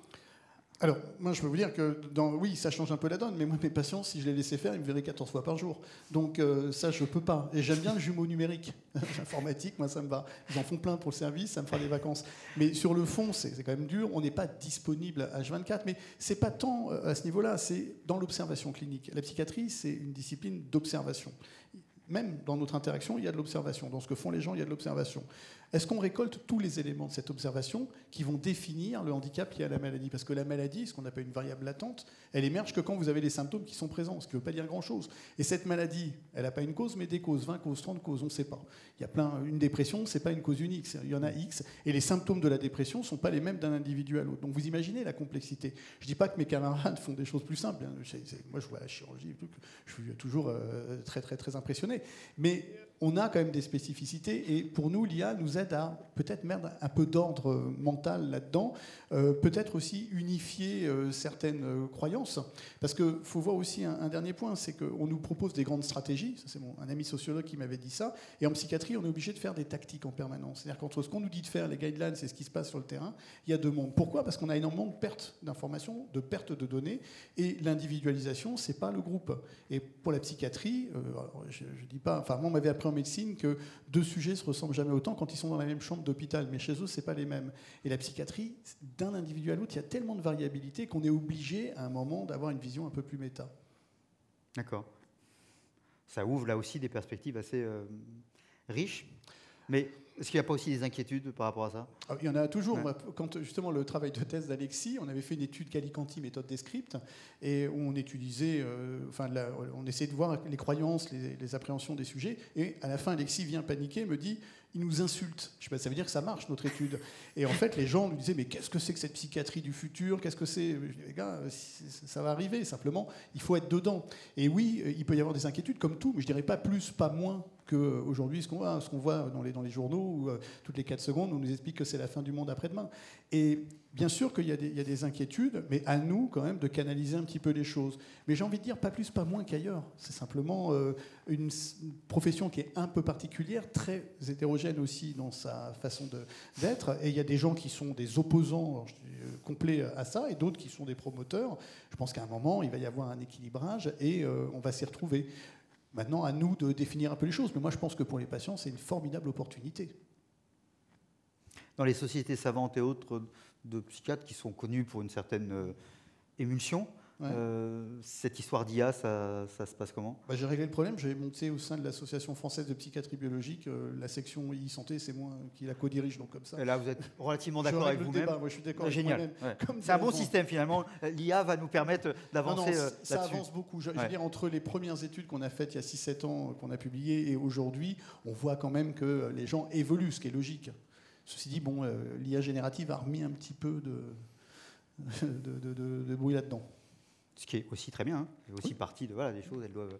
Alors, moi, je peux vous dire que, oui, ça change un peu la donne, mais moi, mes patients, si je les laissais faire, ils me verraient 14 fois par jour. Donc, ça, je ne peux pas. Et j'aime bien le jumeau numérique. L'informatique, moi, ça me va. Ils en font plein pour le service, ça me fera des vacances. Mais sur le fond, c'est quand même dur. On n'est pas disponible H24, mais ce n'est pas tant à ce niveau-là, c'est dans l'observation clinique. La psychiatrie, c'est une discipline d'observation. Même dans notre interaction, il y a de l'observation. Dans ce que font les gens, il y a de l'observation. Est-ce qu'on récolte tous les éléments de cette observation qui vont définir le handicap lié à la maladie? Parce que la maladie, ce qu'on appelle une variable latente, elle émerge que quand vous avez les symptômes qui sont présents, ce qui ne veut pas dire grand-chose. Et cette maladie, elle n'a pas une cause, mais des causes, 20 causes, 30 causes, on ne sait pas. Il y a une dépression, ce n'est pas une cause unique, il y en a X, et les symptômes de la dépression ne sont pas les mêmes d'un individu à l'autre. Donc vous imaginez la complexité. Je ne dis pas que mes camarades font des choses plus simples. Moi, je vois la chirurgie, je suis toujours très, très, très impressionné. Mais on a quand même des spécificités, et pour nous, l'IA nous aide à peut-être mettre un peu d'ordre mental là-dedans, peut-être aussi unifier certaines croyances, parce qu'il faut voir aussi un dernier point, c'est qu'on nous propose des grandes stratégies, ça c'est un ami sociologue qui m'avait dit ça, et en psychiatrie, on est obligé de faire des tactiques en permanence. C'est-à-dire qu'entre ce qu'on nous dit de faire, les guidelines, et ce qui se passe sur le terrain, il y a deux mondes. Pourquoi? Parce qu'on a énormément de pertes d'informations, de pertes de données, et l'individualisation, c'est pas le groupe. Et pour la psychiatrie, je dis pas, enfin moi on m'avait appris en médecine que deux sujets ne se ressemblent jamais autant quand ils sont dans la même chambre d'hôpital, mais chez eux, c'est pas les mêmes. Et la psychiatrie, d'un individu à l'autre, il y a tellement de variabilité qu'on est obligé à un moment d'avoir une vision un peu plus méta. D'accord. Ça ouvre là aussi des perspectives assez riches. Mais est-ce qu'il n'y a pas aussi des inquiétudes par rapport à ça? Il y en a toujours. Ouais. Quand justement le travail de thèse d'Alexis, on avait fait une étude Calicanti, méthode Descript, et où on utilisait, on essayait de voir les croyances, les appréhensions des sujets, et à la fin, Alexis vient paniquer et me dit, il nous insulte. Je sais pas, ça veut dire que ça marche, notre étude. Et en fait, les gens nous disaient, mais qu'est-ce que c'est que cette psychiatrie du futur? Qu'est-ce que c'est? Les gars, ça va arriver, simplement, il faut être dedans. Et oui, il peut y avoir des inquiétudes, comme tout, mais je dirais pas plus, pas moins qu'aujourd'hui, ce qu'on voit dans les journaux, où toutes les 4 secondes, on nous explique que c'est la fin du monde après-demain. Et bien sûr qu'il y a des inquiétudes, mais à nous, quand même, de canaliser un petit peu les choses. Mais j'ai envie de dire, pas plus, pas moins qu'ailleurs. C'est simplement une profession qui est un peu particulière, très hétérogène aussi dans sa façon d'être. Et il y a des gens qui sont des opposants complets à ça, et d'autres qui sont des promoteurs. Je pense qu'à un moment, il va y avoir un équilibrage, et on va s'y retrouver. Maintenant, à nous de définir un peu les choses. Mais moi, je pense que pour les patients, c'est une formidable opportunité. Dans les sociétés savantes et autres de psychiatres qui sont connus pour une certaine émulsion, ouais. Cette histoire d'IA, ça se passe comment? J'ai réglé le problème. J'ai monté au sein de l'Association française de psychiatrie biologique la section e-santé, c'est moi qui la co-dirige, donc comme ça. Et là, vous êtes relativement d'accord avec vous-même. Moi, je suis d'accord avec génial. Ouais. C'est un bon système, finalement. L'IA va nous permettre d'avancer là-dessus. Ça avance beaucoup. Je veux dire, entre les premières études qu'on a faites il y a 6-7 ans, qu'on a publiées, et aujourd'hui, on voit quand même que les gens évoluent, ce qui est logique. Ceci dit, bon, l'IA générative a remis un petit peu de bruit là-dedans. Ce qui est aussi très bien, hein. C'est aussi partie de des choses, elles doivent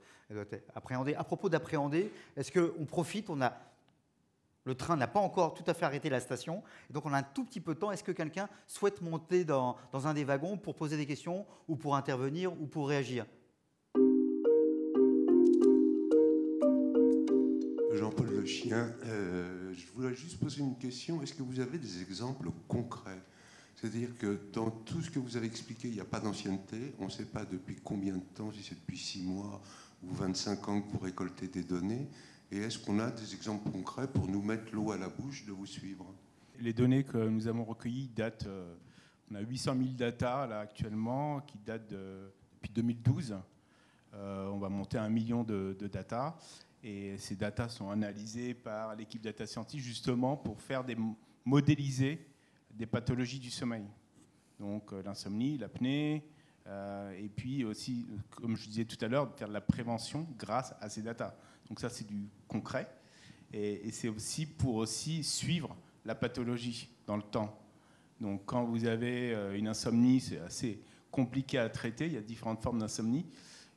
être appréhendées. À propos d'appréhender, est-ce qu'on profite, le train n'a pas encore tout à fait arrêté la station, et donc on a un tout petit peu de temps. Est-ce que quelqu'un souhaite monter dans un des wagons pour poser des questions, ou pour intervenir, ou pour réagir? Jean-Paul Le Chien, je voulais juste poser une question. Est-ce que vous avez des exemples concrets? C'est-à-dire que dans tout ce que vous avez expliqué, il n'y a pas d'ancienneté. On ne sait pas depuis combien de temps, si c'est depuis 6 mois ou 25 ans que vous récoltez des données. Et est-ce qu'on a des exemples concrets pour nous mettre l'eau à la bouche de vous suivre? Les données que nous avons recueillies datent... on a 800 000 data là, actuellement, qui datent depuis 2012. On va monter à 1 million de data. Et ces datas sont analysées par l'équipe data scientist justement pour faire modéliser des pathologies du sommeil. Donc l'insomnie, l'apnée, et puis aussi, comme je disais tout à l'heure, faire de la prévention grâce à ces datas. Donc ça, c'est du concret. Et c'est aussi pour suivre la pathologie dans le temps. Donc quand vous avez une insomnie, c'est assez compliqué à traiter. Il y a différentes formes d'insomnie.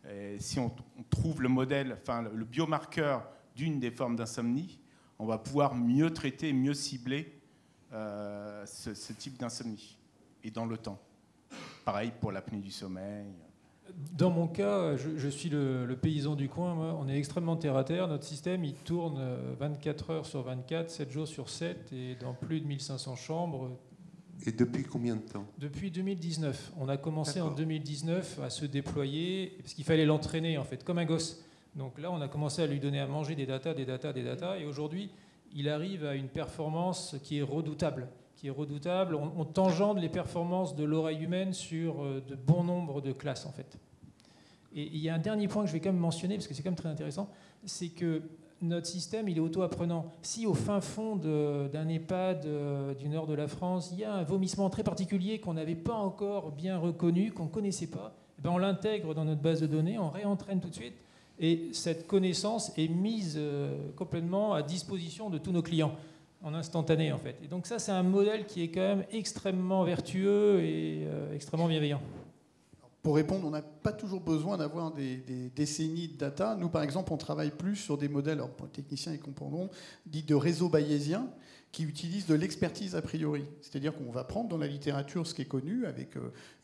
Et si on trouve le modèle, le biomarqueur d'une des formes d'insomnie, on va pouvoir mieux traiter, mieux cibler ce type d'insomnie, et dans le temps. Pareil pour l'apnée du sommeil. Dans mon cas, je suis le paysan du coin. Moi, on est extrêmement terre à terre. Notre système, il tourne 24 heures sur 24, 7 jours sur 7, et dans plus de 1500 chambres. Et depuis combien de temps? Depuis 2019. On a commencé en 2019 à se déployer, parce qu'il fallait l'entraîner, en fait, comme un gosse. Donc là, on a commencé à lui donner à manger des datas, et aujourd'hui, il arrive à une performance qui est redoutable. On tangente les performances de l'oreille humaine sur de bon nombre de classes, en fait. Et il y a un dernier point que je vais quand même mentionner, parce que c'est quand même très intéressant, c'est que notre système, il est auto-apprenant. Si au fin fond d'un EHPAD du nord de la France, il y a un vomissement très particulier qu'on n'avait pas encore bien reconnu, qu'on ne connaissait pas, ben on l'intègre dans notre base de données, on réentraîne tout de suite, et cette connaissance est mise complètement à disposition de tous nos clients, en instantané en fait. Et donc ça, c'est un modèle qui est quand même extrêmement vertueux et extrêmement bienveillant. Pour répondre, on n'a pas toujours besoin d'avoir des décennies de data. Nous, par exemple, on travaille plus sur des modèles, alors pour les techniciens, ils comprendront, dits de réseau bayésien, qui utilisent de l'expertise a priori. C'est-à-dire qu'on va prendre dans la littérature ce qui est connu, avec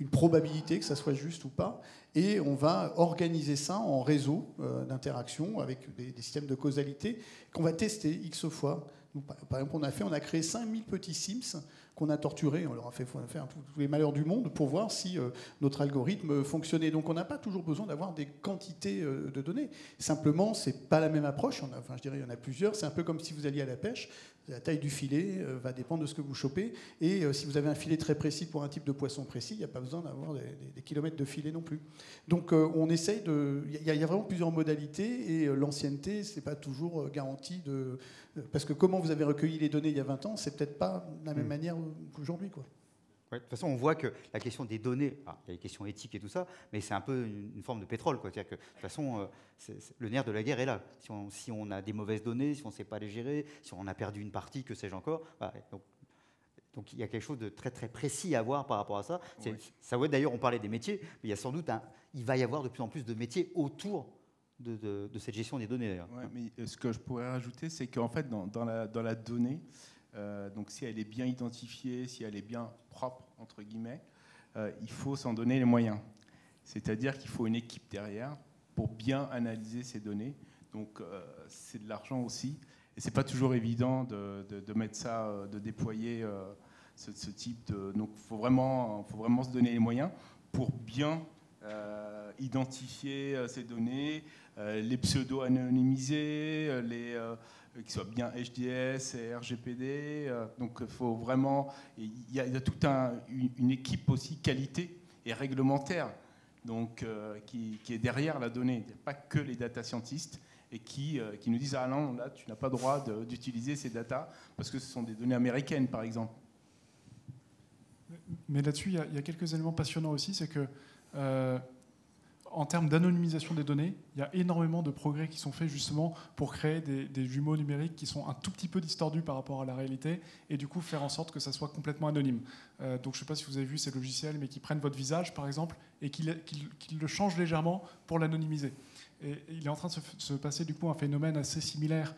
une probabilité que ça soit juste ou pas, et on va organiser ça en réseau d'interaction avec des systèmes de causalité qu'on va tester X fois. Nous, par exemple, on a créé 5000 petits Sims qu'on a torturés, on leur a fait faire tous les malheurs du monde pour voir si notre algorithme fonctionnait. Donc on n'a pas toujours besoin d'avoir des quantités de données. Simplement, c'est pas la même approche. Je dirais, il y en a plusieurs. C'est un peu comme si vous alliez à la pêche. La taille du filet va dépendre de ce que vous chopez. Et si vous avez un filet très précis pour un type de poisson précis, il n'y a pas besoin d'avoir des kilomètres de filet non plus. Donc on essaye de... Il y a vraiment plusieurs modalités et l'ancienneté, c'est pas toujours garanti de... Parce que comment vous avez recueilli les données il y a 20 ans, c'est peut-être pas de la même manière qu'aujourd'hui, quoi. Ouais, de toute façon, on voit que la question des données, il y a les questions éthiques et tout ça, mais c'est un peu une forme de pétrole, quoi. C'est-à-dire que de toute façon, le nerf de la guerre est là. Si on a des mauvaises données, si on ne sait pas les gérer, si on a perdu une partie, que sais-je encore. Voilà. Donc il y a quelque chose de très très précis à voir par rapport à ça. Ouais. Ça va d'ailleurs, on parlait des métiers, mais il y a sans doute il va y avoir de plus en plus de métiers autour de cette gestion des données. D'ailleurs. Ouais, mais ce que je pourrais rajouter, c'est qu'en fait, dans la donnée, donc si elle est bien identifiée, si elle est bien propre, entre guillemets, il faut s'en donner les moyens. C'est-à-dire qu'il faut une équipe derrière pour bien analyser ces données. Donc c'est de l'argent aussi. Et c'est pas toujours évident de mettre ça, de déployer ce type de... Donc il faut vraiment se donner les moyens pour bien identifier ces données, les pseudo-anonymiser, qui soient bien HDS et RGPD. Donc il faut vraiment... Il y a toute une équipe aussi qualité et réglementaire donc, qui est derrière la donnée. Il n'y a pas que les data scientists et qui nous disent « Ah non, là, tu n'as pas le droit d'utiliser ces datas parce que ce sont des données américaines, par exemple. » Mais là-dessus, il y a quelques éléments passionnants aussi. C'est que en termes d'anonymisation des données, il y a énormément de progrès qui sont faits justement pour créer des jumeaux numériques qui sont un tout petit peu distordus par rapport à la réalité et du coup faire en sorte que ça soit complètement anonyme. Donc je ne sais pas si vous avez vu ces logiciels, mais qui prennent votre visage par exemple et qui le changent légèrement pour l'anonymiser. Et il est en train de se passer du coup un phénomène assez similaire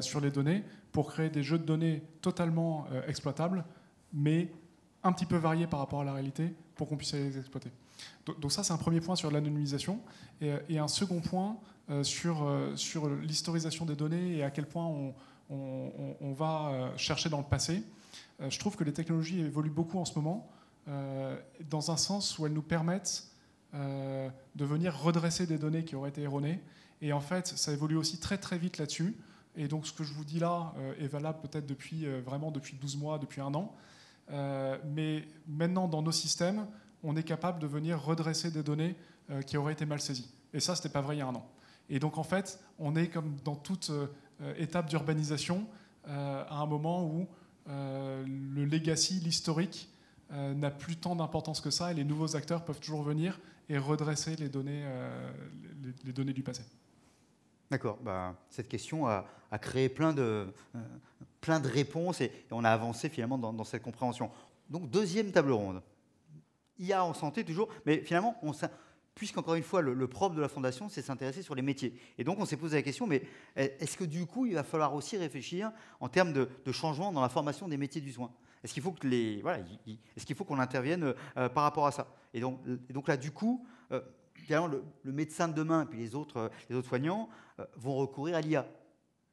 sur les données pour créer des jeux de données totalement exploitables, mais un petit peu variés par rapport à la réalité pour qu'on puisse les exploiter. Donc ça, c'est un premier point sur l'anonymisation. Et un second point sur l'historisation des données et à quel point on va chercher dans le passé. Je trouve que les technologies évoluent beaucoup en ce moment, dans un sens où elles nous permettent de venir redresser des données qui auraient été erronées. Et en fait, ça évolue aussi très très vite là-dessus. Et donc ce que je vous dis là est valable peut-être depuis 12 mois, depuis 1 an. Mais maintenant, dans nos systèmes, on est capable de venir redresser des données qui auraient été mal saisies. Et ça, ce n'était pas vrai il y a 1 an. Et donc, en fait, on est comme dans toute étape d'urbanisation, à un moment où le legacy, l'historique, n'a plus tant d'importance que ça, et les nouveaux acteurs peuvent toujours venir et redresser les données du passé. D'accord. Cette question a créé plein de réponses et on a avancé finalement dans cette compréhension. Donc, deuxième table ronde. IA en santé toujours, mais finalement, puisqu'encore une fois, le propre de la Fondation, c'est s'intéresser sur les métiers. Et donc, on s'est posé la question, mais est-ce que du coup, il va falloir aussi réfléchir en termes de changement dans la formation des métiers du soin ? Est-ce qu'il faut est-ce qu'il faut qu'on intervienne par rapport à ça ? Et donc là, du coup, finalement, le médecin de demain et puis les autres soignants vont recourir à l'IA.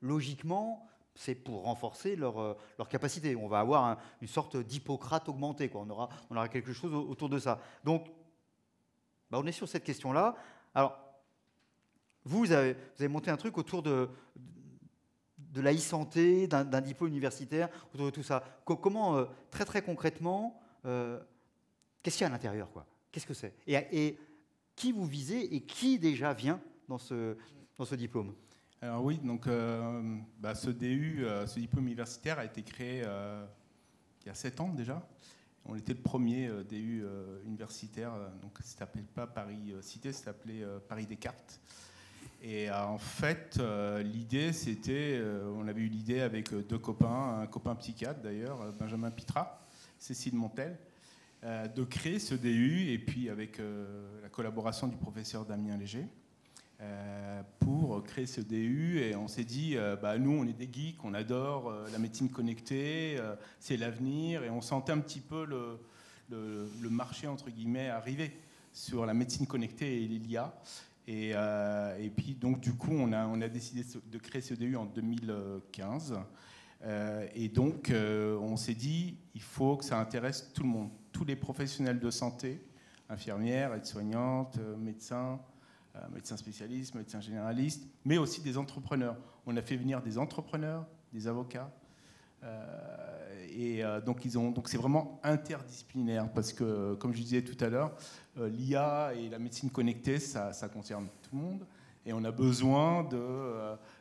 Logiquement, c'est pour renforcer leur capacité. On va avoir une sorte d'Hippocrate augmenté, quoi. On aura quelque chose autour de ça. Donc, on est sur cette question-là. Alors, vous avez monté un truc autour de la e-santé, d'un diplôme universitaire, autour de tout ça. Comment, très très concrètement, qu'est-ce qu'il y a à l'intérieur, quoi ? Qu'est-ce que c'est ? Et qui vous visez et qui déjà vient dans ce diplôme ? Alors oui, donc ce DU, ce diplôme universitaire a été créé il y a 7 ans déjà. On était le premier DU universitaire, donc ça ne s'appelait pas Paris Cité, ça s'appelait Paris Descartes. Et en fait, l'idée, c'était, on avait eu l'idée avec 2 copains, un copain psychiatre d'ailleurs, Benjamin Pitra, Cécile Montel, de créer ce DU, et puis avec la collaboration du professeur Damien Léger, pour créer ce DU. Et on s'est dit, nous, on est des geeks, on adore la médecine connectée, c'est l'avenir, et on sentait un petit peu le marché, entre guillemets, arriver sur la médecine connectée et l'IA. Et puis, donc, du coup, on a décidé de créer ce DU en 2015. Et donc, on s'est dit, il faut que ça intéresse tout le monde, tous les professionnels de santé, infirmières, aides-soignantes, médecins spécialistes, médecins généralistes, mais aussi des entrepreneurs. On a fait venir des entrepreneurs, des avocats. Donc c'est vraiment interdisciplinaire parce que, comme je disais tout à l'heure, l'IA et la médecine connectée, ça concerne tout le monde. Et on a besoin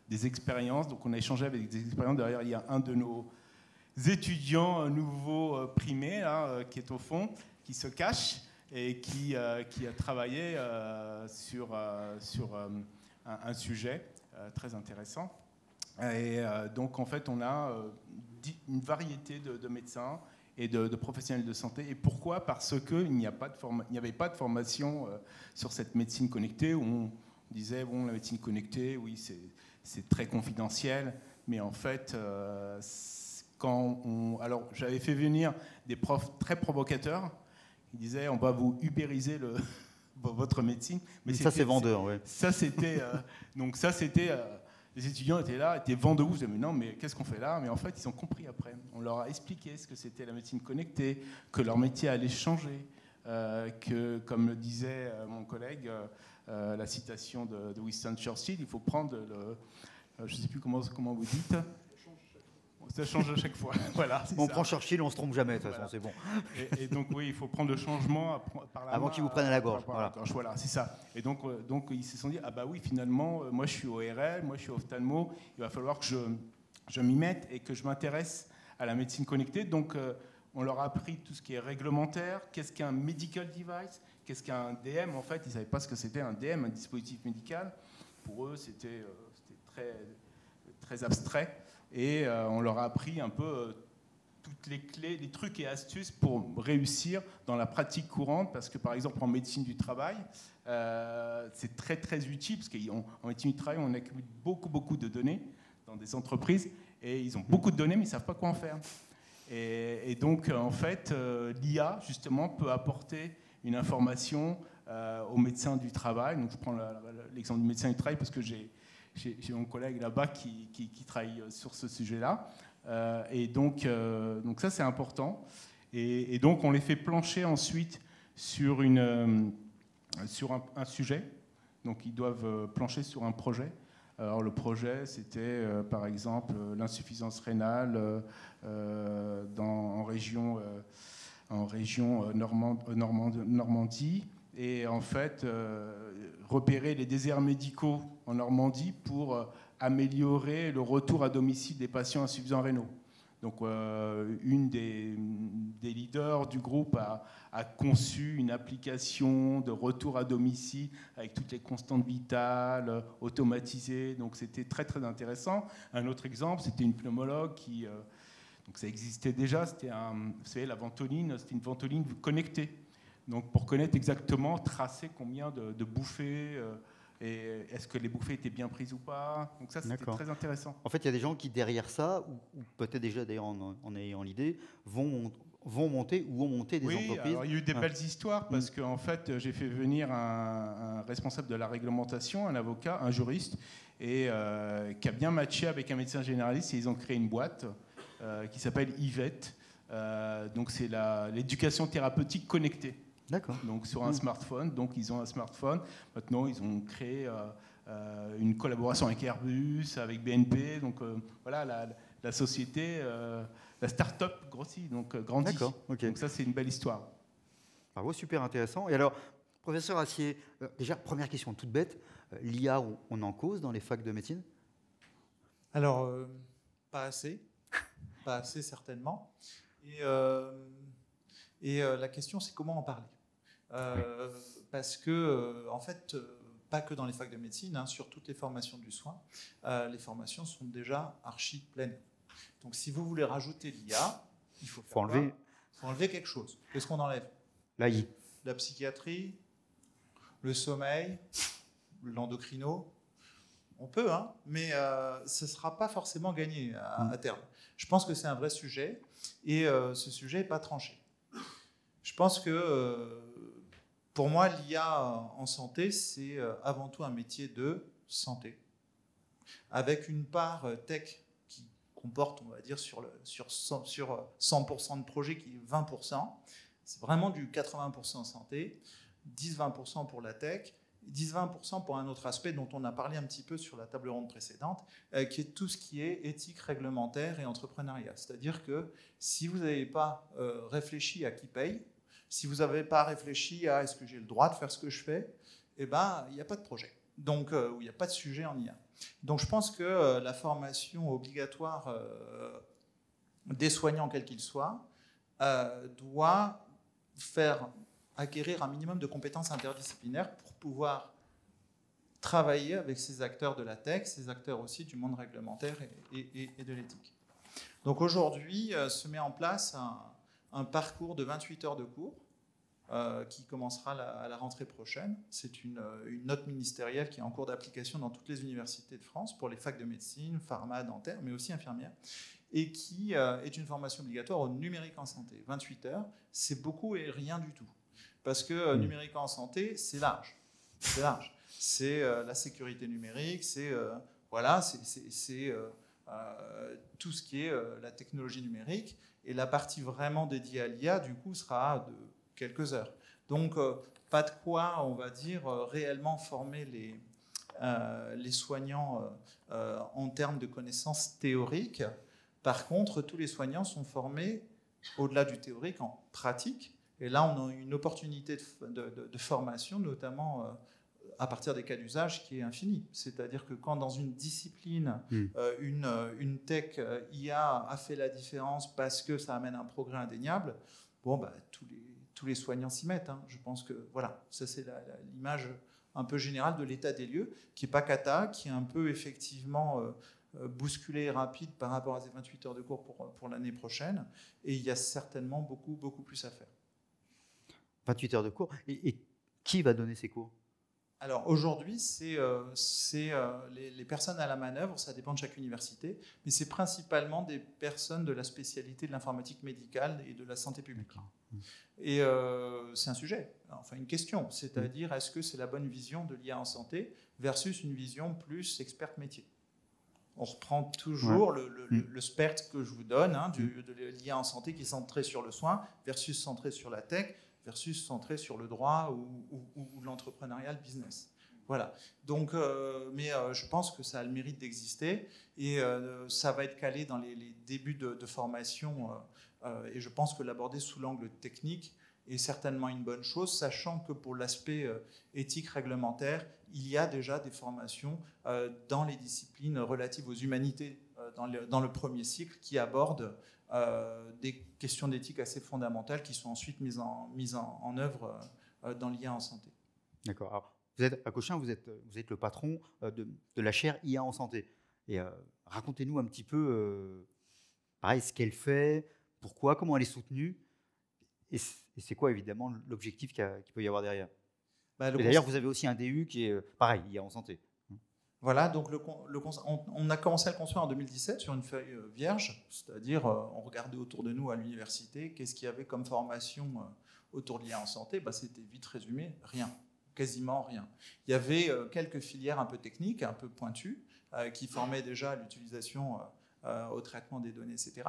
des expériences. Donc on a échangé avec des expériences. Derrière, il y a un de nos étudiants, un nouveau primé, là, qui est au fond, qui se cache et qui a travaillé sur un sujet très intéressant. Et donc, en fait, on a une variété de médecins et de professionnels de santé. Et pourquoi ? Parce qu'il n'y avait pas de formation sur cette médecine connectée, où on disait, la médecine connectée, oui, c'est très confidentiel. Mais en fait, alors, j'avais fait venir des profs très provocateurs. Ils disaient, on va vous ubériser votre médecine. Mais ça, c'est vendeur, oui. Ça, c'était... les étudiants étaient là, étaient vent debout. Je disais, mais non, mais qu'est-ce qu'on fait là ? Mais en fait, ils ont compris après. On leur a expliqué ce que c'était la médecine connectée, que leur métier allait changer, que, comme le disait mon collègue, la citation de Winston Churchill, il faut prendre je ne sais plus comment vous dites. Ça change à chaque fois. Voilà, on prend Churchill, on ne se trompe jamais, de toute façon, c'est bon. Et donc, oui, il faut prendre le changement par la avant main, qu'ils vous prennent à la gorge. Voilà, c'est ça. Et donc, ils se sont dit, ah bah oui, finalement, moi je suis ORL, moi je suis ophtalmo, il va falloir que je m'y mette et que je m'intéresse à la médecine connectée. Donc, on leur a appris tout ce qui est réglementaire, qu'est-ce qu'un medical device, qu'est-ce qu'un DM. En fait, ils ne savaient pas ce que c'était un DM, un dispositif médical. Pour eux, c'était très, très abstrait. Et on leur a appris un peu toutes les clés, les trucs et astuces pour réussir dans la pratique courante. Parce que, par exemple, en médecine du travail, c'est très, très utile. Parce qu'en médecine du travail, on accumule beaucoup de données dans des entreprises. Et ils ont beaucoup de données, mais ils ne savent pas quoi en faire. Et donc, en fait, l'IA, justement, peut apporter une information aux médecins du travail. Donc, je prends l'exemple du médecin du travail parce que j'ai mon collègue là-bas qui travaille sur ce sujet-là. Et donc ça, c'est important. Et donc, on les fait plancher ensuite sur un sujet. Donc, ils doivent plancher sur un projet. Alors, le projet, c'était, par exemple, l'insuffisance rénale en région Normandie. Et en fait, repérer les déserts médicaux en Normandie pour améliorer le retour à domicile des patients insuffisants rénaux. Donc, une des leaders du groupe a conçu une application de retour à domicile avec toutes les constantes vitales, automatisées. Donc, c'était très, très intéressant. Un autre exemple, c'était une pneumologue donc ça existait déjà, vous savez, la ventoline, c'était une ventoline connectée. Donc, pour connaître exactement, tracer combien de bouffées, et est-ce que les bouffées étaient bien prises ou pas. Donc ça, c'était très intéressant. En fait, il y a des gens qui, derrière ça, ou peut-être déjà d'ailleurs en ayant l'idée, vont monter ou ont monté des entreprises. Alors, il y a eu des belles histoires, parce qu'en fait, j'ai fait venir un responsable de la réglementation, un avocat, un juriste, et qui a bien matché avec un médecin généraliste, et ils ont créé une boîte qui s'appelle Yvette. Donc, c'est l'éducation thérapeutique connectée. D'accord. Donc sur un smartphone, donc ils ont un smartphone. Maintenant, ils ont créé une collaboration avec Airbus, avec BNP. Donc voilà, la société, la start-up grossit, donc grandit. D'accord. Okay. Donc ça, c'est une belle histoire. Bravo, super intéressant. Et alors, professeur Assier, déjà première question toute bête, l'IA, on en cause dans les facs de médecine ? Alors, pas assez. Pas assez, certainement. Et la question, c'est comment en parler. Parce que, en fait, pas que dans les facs de médecine, hein, sur toutes les formations du soin, les formations sont déjà archi pleines. Donc, si vous voulez rajouter l'IA, il faut enlever quelque chose. Qu'est-ce qu'on enlève? L'AI. La psychiatrie, le sommeil, l'endocrino. On peut, hein, mais ce ne sera pas forcément gagné à terme. Je pense que c'est un vrai sujet, et ce sujet n'est pas tranché. Je pense que, pour moi, l'IA en santé, c'est avant tout un métier de santé, avec une part tech qui comporte, on va dire, sur 100% de projets, qui est 20%. C'est vraiment du 80% santé, 10-20% pour la tech, 10-20% pour un autre aspect dont on a parlé un petit peu sur la table ronde précédente, qui est tout ce qui est éthique, réglementaire et entrepreneuriat. C'est-à-dire que si vous n'avez pas réfléchi à qui paye, si vous n'avez pas réfléchi à est-ce que j'ai le droit de faire ce que je fais, eh ben, il n'y a pas de projet. Donc, il n'y a pas de sujet en IA. Donc, je pense que la formation obligatoire des soignants, quels qu'ils soient, doit faire acquérir un minimum de compétences interdisciplinaires pour pouvoir travailler avec ces acteurs de la tech, ces acteurs aussi du monde réglementaire et de l'éthique. Donc aujourd'hui, se met en place un parcours de 28 heures de cours qui commencera à la rentrée prochaine. C'est une note ministérielle qui est en cours d'application dans toutes les universités de France pour les facs de médecine, pharma, dentaire, mais aussi infirmière, et qui est une formation obligatoire au numérique en santé. 28 heures, c'est beaucoup et rien du tout. Parce que numérique en santé, c'est large. C'est large. C'est la sécurité numérique, c'est tout ce qui est la technologie numérique. Et la partie vraiment dédiée à l'IA, du coup, sera de quelques heures. Donc, pas de quoi, on va dire, réellement former les soignants en termes de connaissances théoriques. Par contre, tous les soignants sont formés, au-delà du théorique, en pratique. Et là, on a une opportunité de formation, notamment à partir des cas d'usage, qui est infinie. C'est-à-dire que quand dans une discipline, une tech IA a fait la différence parce que ça amène un progrès indéniable, bon, bah, tous les soignants s'y mettent. Hein. Je pense que voilà, ça c'est l'image un peu générale de l'état des lieux, qui n'est pas cata, qui est un peu effectivement bousculé et rapide par rapport à ces 28 heures de cours pour l'année prochaine. Et il y a certainement beaucoup, beaucoup plus à faire. 28 heures de cours. Et qui va donner ces cours? Alors aujourd'hui, c'est les personnes à la manœuvre, ça dépend de chaque université, mais c'est principalement des personnes de la spécialité de l'informatique médicale et de la santé publique. Et c'est un sujet, enfin une question, c'est-à-dire est-ce que c'est la bonne vision de l'IA en santé versus une vision plus experte métier? On reprend toujours le spectre que je vous donne, hein, de l'IA en santé qui est centré sur le soin versus centré sur la tech, versus centré sur le droit ou l'entrepreneuriat, le business. Voilà. Donc, mais je pense que ça a le mérite d'exister et ça va être calé dans les débuts de formation et je pense que l'aborder sous l'angle technique est certainement une bonne chose, sachant que pour l'aspect éthique réglementaire, il y a déjà des formations dans les disciplines relatives aux humanités dans le premier cycle qui abordent des questions d'éthique assez fondamentales qui sont ensuite mises en œuvre dans l'IA en santé. D'accord. Alors, vous êtes à Cochin, vous êtes le patron de la chaire IA en santé. Et racontez-nous un petit peu, pareil, ce qu'elle fait, pourquoi, comment elle est soutenue, et c'est quoi évidemment l'objectif qu'il peut y avoir derrière. Et d'ailleurs, vous avez aussi un DU qui est pareil, IA en santé. Voilà, donc on a commencé à le construire en 2017 sur une feuille vierge, c'est-à-dire on regardait autour de nous à l'université, qu'est-ce qu'il y avait comme formation autour de l'IA en santé, c'était vite résumé, rien, quasiment rien. Il y avait quelques filières un peu techniques, un peu pointues, qui formaient déjà à l'utilisation au traitement des données, etc.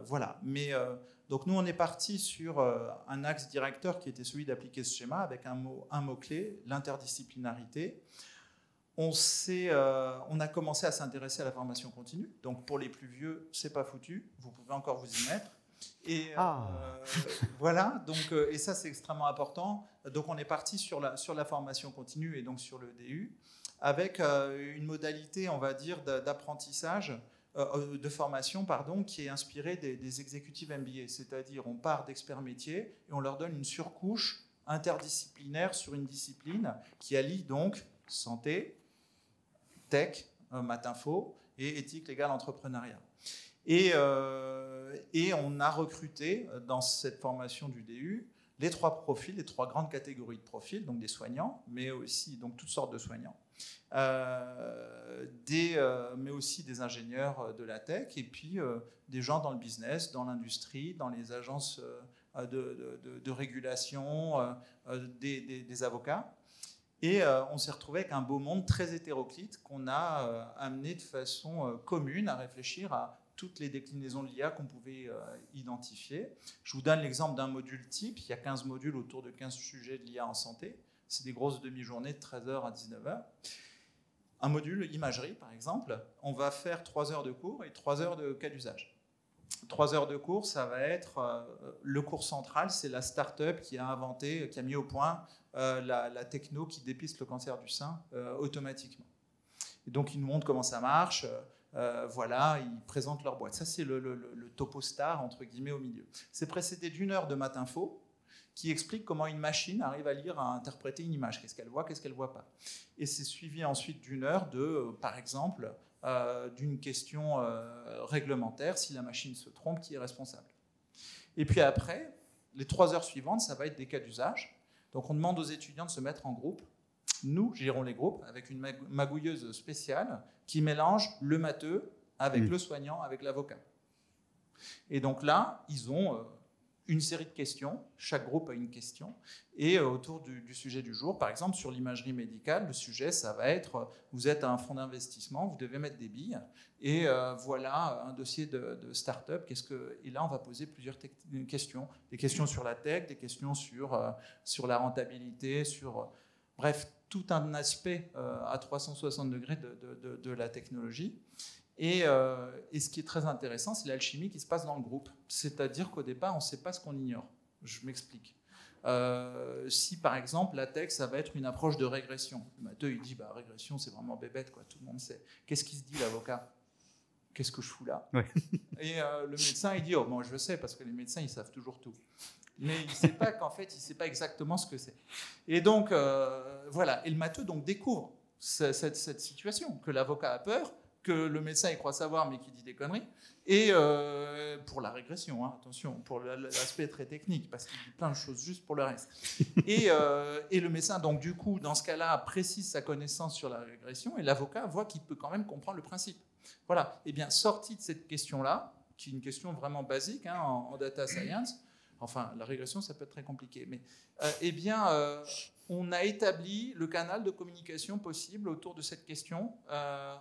Voilà, mais donc nous on est parti sur un axe directeur qui était celui d'appliquer ce schéma avec un mot-clé, l'interdisciplinarité. On a commencé à s'intéresser à la formation continue. Donc pour les plus vieux, c'est pas foutu. Vous pouvez encore vous y mettre. Et voilà, donc, et ça c'est extrêmement important. Donc on est parti sur la formation continue et donc sur le DU, avec une modalité, on va dire, d'apprentissage, de formation, pardon, qui est inspirée des exécutifs MBA. C'est-à-dire on part d'experts métiers et on leur donne une surcouche interdisciplinaire sur une discipline qui allie donc santé, tech, matinfo et éthique légale entrepreneuriat. Et on a recruté dans cette formation du DU les 3 profils, les 3 grandes catégories de profils, donc des soignants, mais aussi donc toutes sortes de soignants, mais aussi des ingénieurs de la tech, et puis des gens dans le business, dans l'industrie, dans les agences de régulation, des avocats. Et on s'est retrouvé avec un beau monde très hétéroclite qu'on a amené de façon commune à réfléchir à toutes les déclinaisons de l'IA qu'on pouvait identifier. Je vous donne l'exemple d'un module type. Il y a 15 modules autour de 15 sujets de l'IA en santé. C'est des grosses demi-journées de 13h à 19h. Un module imagerie, par exemple, on va faire 3 heures de cours et 3 heures de cas d'usage. 3 heures de cours, ça va être le cours central, c'est la start-up qui a inventé, qui a mis au point la techno qui dépiste le cancer du sein automatiquement. Et donc, ils nous montrent comment ça marche. Voilà, ils présentent leur boîte. Ça, c'est le topo star, entre guillemets, au milieu. C'est précédé d'1 heure de matinfo qui explique comment une machine arrive à lire, à interpréter une image. Qu'est-ce qu'elle voit, qu'est-ce qu'elle ne voit pas. Et c'est suivi ensuite d'1 heure de, par exemple, d'une question réglementaire. Si la machine se trompe, qui est responsable? Et puis après, les 3 heures suivantes, ça va être des cas d'usage. Donc on demande aux étudiants de se mettre en groupe. Nous gérons les groupes avec une magouilleuse spéciale qui mélange le matheux avec le soignant, avec l'avocat. Et donc là, ils ont une série de questions. Chaque groupe a une question. Et autour du sujet du jour, par exemple, sur l'imagerie médicale, le sujet, ça va être, vous êtes un fonds d'investissement, vous devez mettre des billes. Et voilà un dossier de start-up. Et là, on va poser plusieurs questions. Des questions sur la tech, des questions sur la rentabilité, bref, tout un aspect à 360 degrés de la technologie. Et ce qui est très intéressant, c'est l'alchimie qui se passe dans le groupe. C'est-à-dire qu'au départ, on ne sait pas ce qu'on ignore. Je m'explique. Si, par exemple, la tech, ça va être une approche de régression. Le matheux, il dit, régression, c'est vraiment bébête, quoi. Tout le monde sait. Qu'est-ce qu'il se dit, l'avocat? Qu'est-ce que je fous là? Et le médecin, il dit, oh, bon, je sais, parce que les médecins, ils savent toujours tout. Mais il ne sait pas qu'en fait, il ne sait pas exactement ce que c'est. Et donc, voilà. Et le matheux donc, découvre cette situation, que l'avocat a peur, que le médecin il croit savoir, mais qui dit des conneries. Et pour la régression, hein, attention, pour l'aspect très technique, parce qu'il dit plein de choses juste pour le reste. Et le médecin, donc du coup, dans ce cas-là, précise sa connaissance sur la régression, et l'avocat voit qu'il peut quand même comprendre le principe. Voilà. Et bien, sorti de cette question-là, qui est une question vraiment basique hein, en data science, enfin, la régression, ça peut être très compliqué. Mais, on a établi le canal de communication possible autour de cette question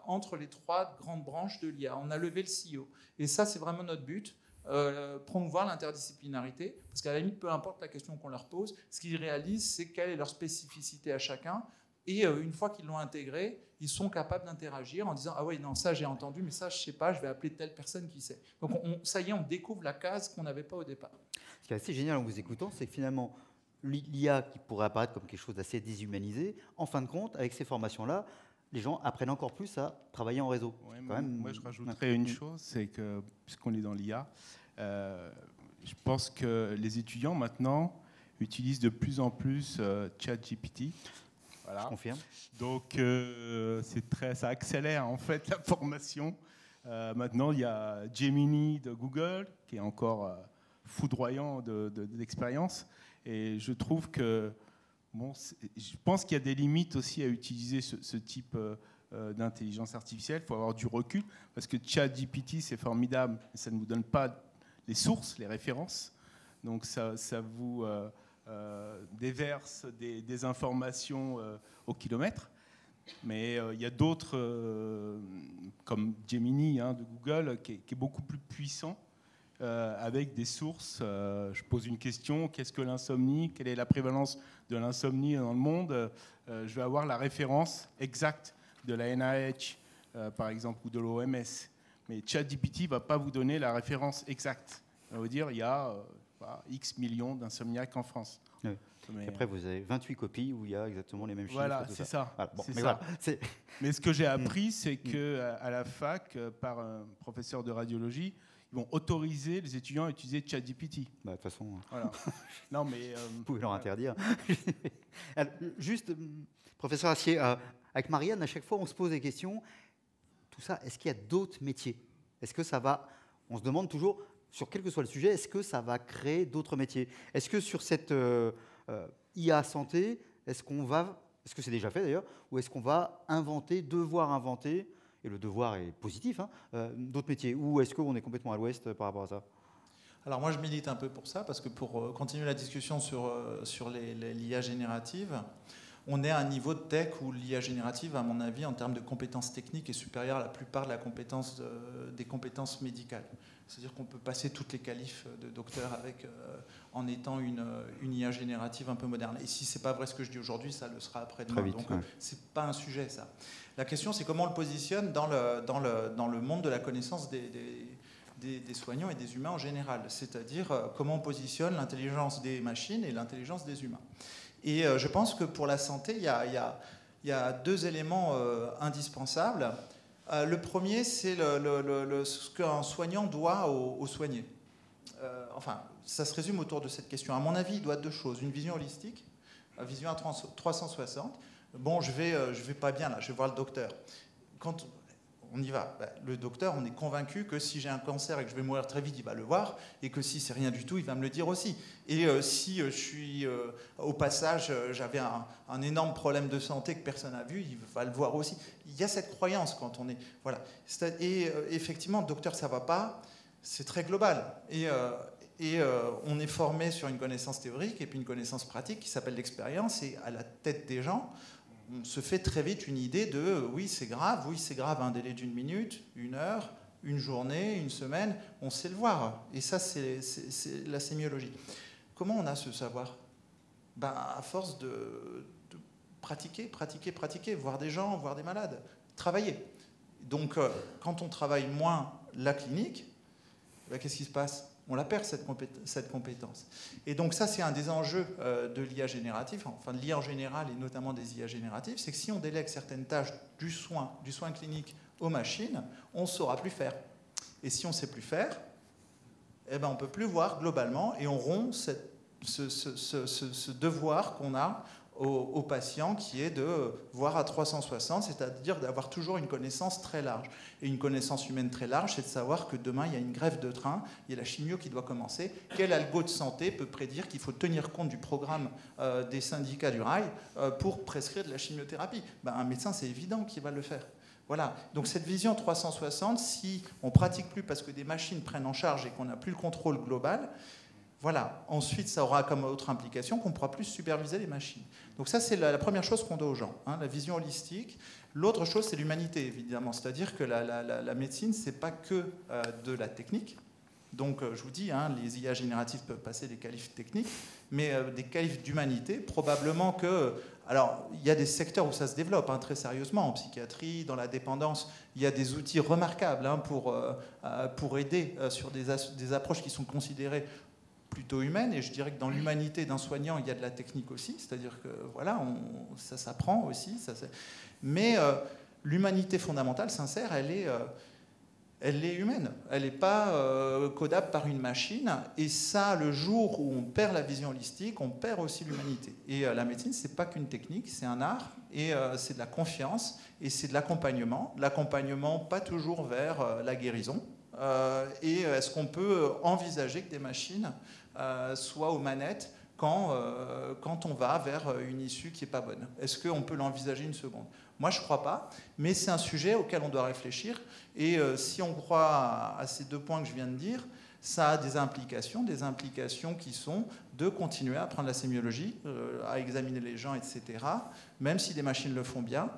entre les 3 grandes branches de l'IA. On a levé le CEO. Et ça, c'est vraiment notre but, promouvoir l'interdisciplinarité. Parce qu'à la limite, peu importe la question qu'on leur pose, ce qu'ils réalisent, c'est quelle est leur spécificité à chacun. Et une fois qu'ils l'ont intégré, ils sont capables d'interagir en disant « Ah oui, non, ça j'ai entendu, mais ça je ne sais pas, je vais appeler telle personne qui sait. » Donc ça y est, on découvre la case qu'on n'avait pas au départ. Ce qui est assez génial en vous écoutant, c'est que finalement, l'IA qui pourrait apparaître comme quelque chose d'assez déshumanisé, en fin de compte, avec ces formations-là, les gens apprennent encore plus à travailler en réseau. Ouais, moi, je rajouterais une chose, c'est que, puisqu'on est dans l'IA, je pense que les étudiants, maintenant, utilisent de plus en plus ChatGPT. Voilà. Je confirme. Donc, ça accélère, en fait, la formation. Maintenant, il y a Gemini de Google, qui est encore foudroyant d'expérience. Et je trouve que, je pense qu'il y a des limites aussi à utiliser ce type d'intelligence artificielle. Il faut avoir du recul, parce que ChatGPT, c'est formidable, mais ça ne vous donne pas les sources, les références. Donc ça vous déverse des informations au kilomètre. Mais il y a d'autres, comme Gemini de Google, qui est beaucoup plus puissant, avec des sources. Je pose une question, qu'est-ce que l'insomnie? Quelle est la prévalence de l'insomnie dans le monde? Je vais avoir la référence exacte de la NIH, par exemple, ou de l'OMS. Mais ChatGPT ne va pas vous donner la référence exacte. on va dire il y a X millions d'insomniaques en France. Oui. Mais après, vous avez 28 copies où il y a exactement les mêmes chiffres. Voilà, c'est ça. Voilà. Bon, c'est mais, ça. Voilà, mais ce que j'ai appris, c'est qu'à la fac, par un professeur de radiologie, ils vont autoriser les étudiants à utiliser ChatGPT. De toute façon, voilà. Non, mais vous pouvez leur interdire. Alors, juste, professeur Assier, avec Marianne, à chaque fois, on se pose des questions. Tout ça, est-ce qu'il y a d'autres métiers? Est-ce que ça va... On se demande toujours, sur quel que soit le sujet, est-ce que ça va créer d'autres métiers? Est-ce que sur cette IA santé, est-ce que c'est déjà fait d'ailleurs, ou est-ce qu'on va devoir inventer, et le devoir est positif, d'autres métiers? Ou est-ce qu'on est complètement à l'ouest par rapport à ça? Alors moi, je milite un peu pour ça, parce que pour continuer la discussion sur l'IA générative, on est à un niveau de tech où l'IA générative, à mon avis, en termes de compétences techniques, est supérieure à la plupart des compétences médicales. C'est-à-dire qu'on peut passer toutes les qualifs de docteur en étant une IA générative un peu moderne. Et si ce n'est pas vrai ce que je dis aujourd'hui, ça le sera après-demain. Donc ce n'est pas un sujet, ça. La question, c'est comment on le positionne dans le monde de la connaissance des soignants et des humains en général. C'est-à-dire comment on positionne l'intelligence des machines et l'intelligence des humains. Et je pense que pour la santé, il y a deux éléments indispensables. Le premier, c'est ce qu'un soignant doit aux soignés. Enfin, ça se résume autour de cette question. À mon avis, il doit deux choses. Une vision holistique, une vision à 360. Bon, je vais pas bien là, je vais voir le docteur. Quand on y va, le docteur, on est convaincu que si j'ai un cancer et que je vais mourir très vite, il va le voir, et que si c'est rien du tout, il va me le dire aussi. Et si je suis au passage, j'avais un énorme problème de santé que personne n'a vu, il va le voir aussi. Il y a cette croyance quand on est... Voilà. Et effectivement, docteur, ça va pas, c'est très global. Et on est formé sur une connaissance théorique et puis une connaissance pratique qui s'appelle l'expérience, et à la tête des gens, on se fait très vite une idée de oui, c'est grave, à un délai d'une minute, une heure, une journée, une semaine, on sait le voir. Et ça, c'est la sémiologie. Comment on a ce savoir? À force de pratiquer, voir des gens, voir des malades, travailler. Donc, quand on travaille moins la clinique, qu'est-ce qui se passe? On la perd, cette compétence. Et donc ça, c'est un des enjeux de l'IA générative, enfin de l'IA en général et notamment des IA génératives, c'est que si on délègue certaines tâches du soin clinique aux machines, on ne saura plus faire. Et si on ne sait plus faire, on ne peut plus voir globalement, et on rompt ce devoir qu'on a aux patients, qui est de voir à 360, c'est-à-dire d'avoir toujours une connaissance très large. Et une connaissance humaine très large, c'est de savoir que demain, il y a une grève de train, il y a la chimio qui doit commencer. Quel algo de santé peut prédire qu'il faut tenir compte du programme des syndicats du rail pour prescrire de la chimiothérapie? Un médecin, c'est évident qu'il va le faire. Voilà. Donc cette vision 360, si on ne pratique plus parce que des machines prennent en charge et qu'on n'a plus le contrôle global, voilà. Ensuite, ça aura comme autre implication qu'on ne pourra plus superviser les machines. Donc ça, c'est la première chose qu'on doit aux gens, la vision holistique. L'autre chose, c'est l'humanité, évidemment. C'est-à-dire que la médecine, ce n'est pas que de la technique. Donc, je vous dis, les IA génératives peuvent passer des qualifs techniques, mais des qualifs d'humanité, probablement que... Alors, il y a des secteurs où ça se développe, très sérieusement, en psychiatrie, dans la dépendance. Il y a des outils remarquables pour aider sur des approches qui sont considérées plutôt humaine, et je dirais que dans l'humanité d'un soignant, il y a de la technique aussi, c'est-à-dire que voilà, ça s'apprend aussi. Mais l'humanité fondamentale, sincère, elle est humaine. Elle n'est pas codable par une machine, et ça, le jour où on perd la vision holistique, on perd aussi l'humanité. Et la médecine, c'est pas qu'une technique, c'est un art, et c'est de la confiance, et c'est de l'accompagnement. L'accompagnement, pas toujours vers la guérison. Et est-ce qu'on peut envisager que des machines soient aux manettes quand on va vers une issue qui n'est pas bonne? Est-ce qu'on peut l'envisager une seconde? Moi, je ne crois pas, mais c'est un sujet auquel on doit réfléchir. Et si on croit à ces deux points que je viens de dire, ça a des implications qui sont de continuer à apprendre la sémiologie, à examiner les gens, etc., même si des machines le font bien.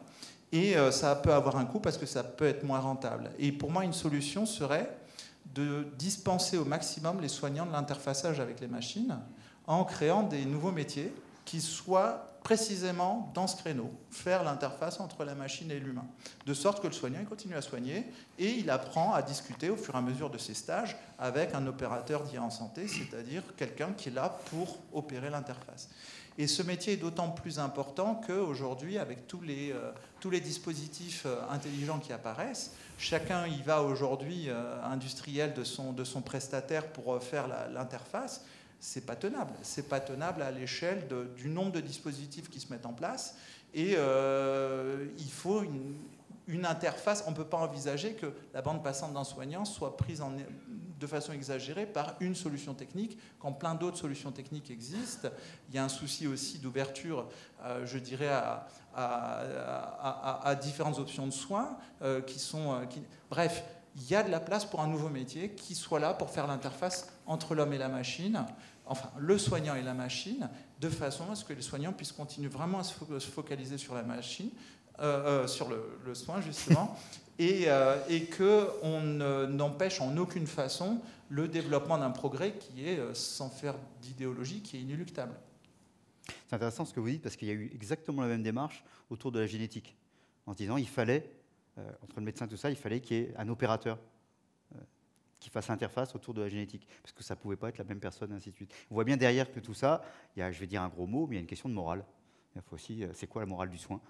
Et ça peut avoir un coût parce que ça peut être moins rentable. Et pour moi, une solution serait de dispenser au maximum les soignants de l'interfaçage avec les machines en créant des nouveaux métiers qui soit précisément dans ce créneau, faire l'interface entre la machine et l'humain, de sorte que le soignant il continue à soigner et il apprend à discuter au fur et à mesure de ses stages avec un opérateur d'IA en santé, c'est-à-dire quelqu'un qui est là pour opérer l'interface. Et ce métier est d'autant plus important qu'aujourd'hui, avec tous les dispositifs intelligents qui apparaissent, chacun y va aujourd'hui industriel de son prestataire pour faire l'interface. C'est pas tenable. C'est pas tenable à l'échelle du nombre de dispositifs qui se mettent en place. Et il faut une interface. On ne peut pas envisager que la bande passante d'un soignant soit prise de façon exagérée par une solution technique, quand plein d'autres solutions techniques existent. Il y a un souci aussi d'ouverture, je dirais, à différentes options de soins Bref, il y a de la place pour un nouveau métier qui soit là pour faire l'interface entre l'homme et la machine, enfin le soignant et la machine, de façon à ce que les soignants puissent continuer vraiment à se focaliser sur la machine, sur le soin justement, et qu'on n'empêche en aucune façon le développement d'un progrès qui est, sans faire d'idéologie, qui est inéluctable. C'est intéressant ce que vous dites, parce qu'il y a eu exactement la même démarche autour de la génétique, en disant il fallait, entre le médecin et tout ça, il fallait qu'il y ait un opérateur qui fasse l'interface autour de la génétique, parce que ça ne pouvait pas être la même personne, et ainsi de suite. On voit bien derrière que tout ça, il y a, je vais dire un gros mot, mais il y a une question de morale. Il faut aussi, c'est quoi la morale du soin,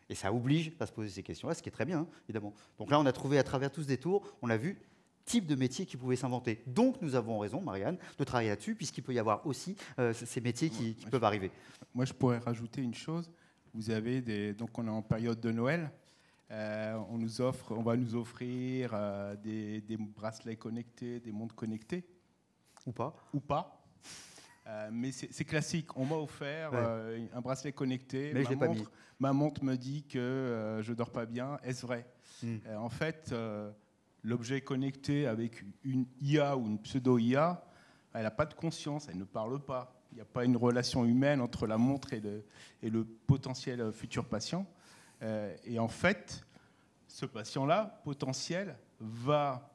et ça oblige à se poser ces questions-là, ce qui est très bien, hein, évidemment. Donc là, on a trouvé à travers tous ces détours, on a vu type de métier qui pouvait s'inventer. Donc nous avons raison, Marianne, de travailler là-dessus, puisqu'il peut y avoir aussi ces métiers qui peuvent arriver. Moi, je pourrais rajouter une chose. Vous avez donc on est en période de Noël. On va nous offrir des bracelets connectés, des montres connectées. Ou pas. Mais c'est classique. On m'a offert un bracelet connecté. Mais je l'ai pas mis. Ma montre me dit que je dors pas bien. Est-ce vrai? En fait, l'objet connecté avec une IA ou une pseudo-IA, elle n'a pas de conscience, elle ne parle pas. Il n'y a pas une relation humaine entre la montre et le potentiel futur patient. Et en fait, ce patient-là, potentiel, va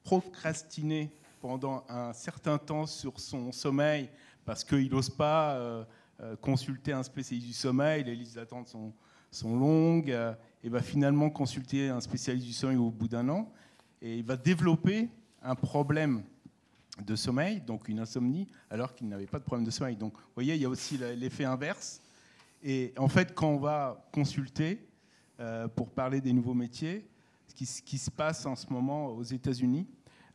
procrastiner pendant un certain temps sur son sommeil parce qu'il n'ose pas consulter un spécialiste du sommeil, les listes d'attente sont longues, et va finalement consulter un spécialiste du sommeil au bout d'un an, et il va développer un problème de sommeil, donc une insomnie, alors qu'il n'avait pas de problème de sommeil. Donc, vous voyez, il y a aussi l'effet inverse. Et en fait, quand on va consulter pour parler des nouveaux métiers, ce qui se passe en ce moment aux États-Unis,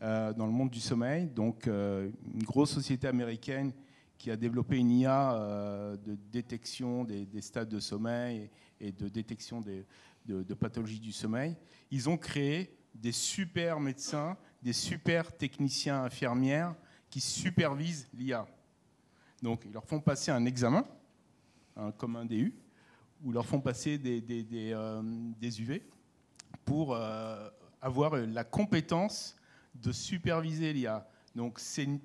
dans le monde du sommeil, donc une grosse société américaine qui a développé une IA de détection des stades de sommeil et de détection de pathologies du sommeil, ils ont créé des super médecins, des super techniciens infirmières qui supervisent l'IA. Donc, ils leur font passer un examen, comme un DU, ou leur font passer des UV pour avoir la compétence de superviser l'IA. Donc,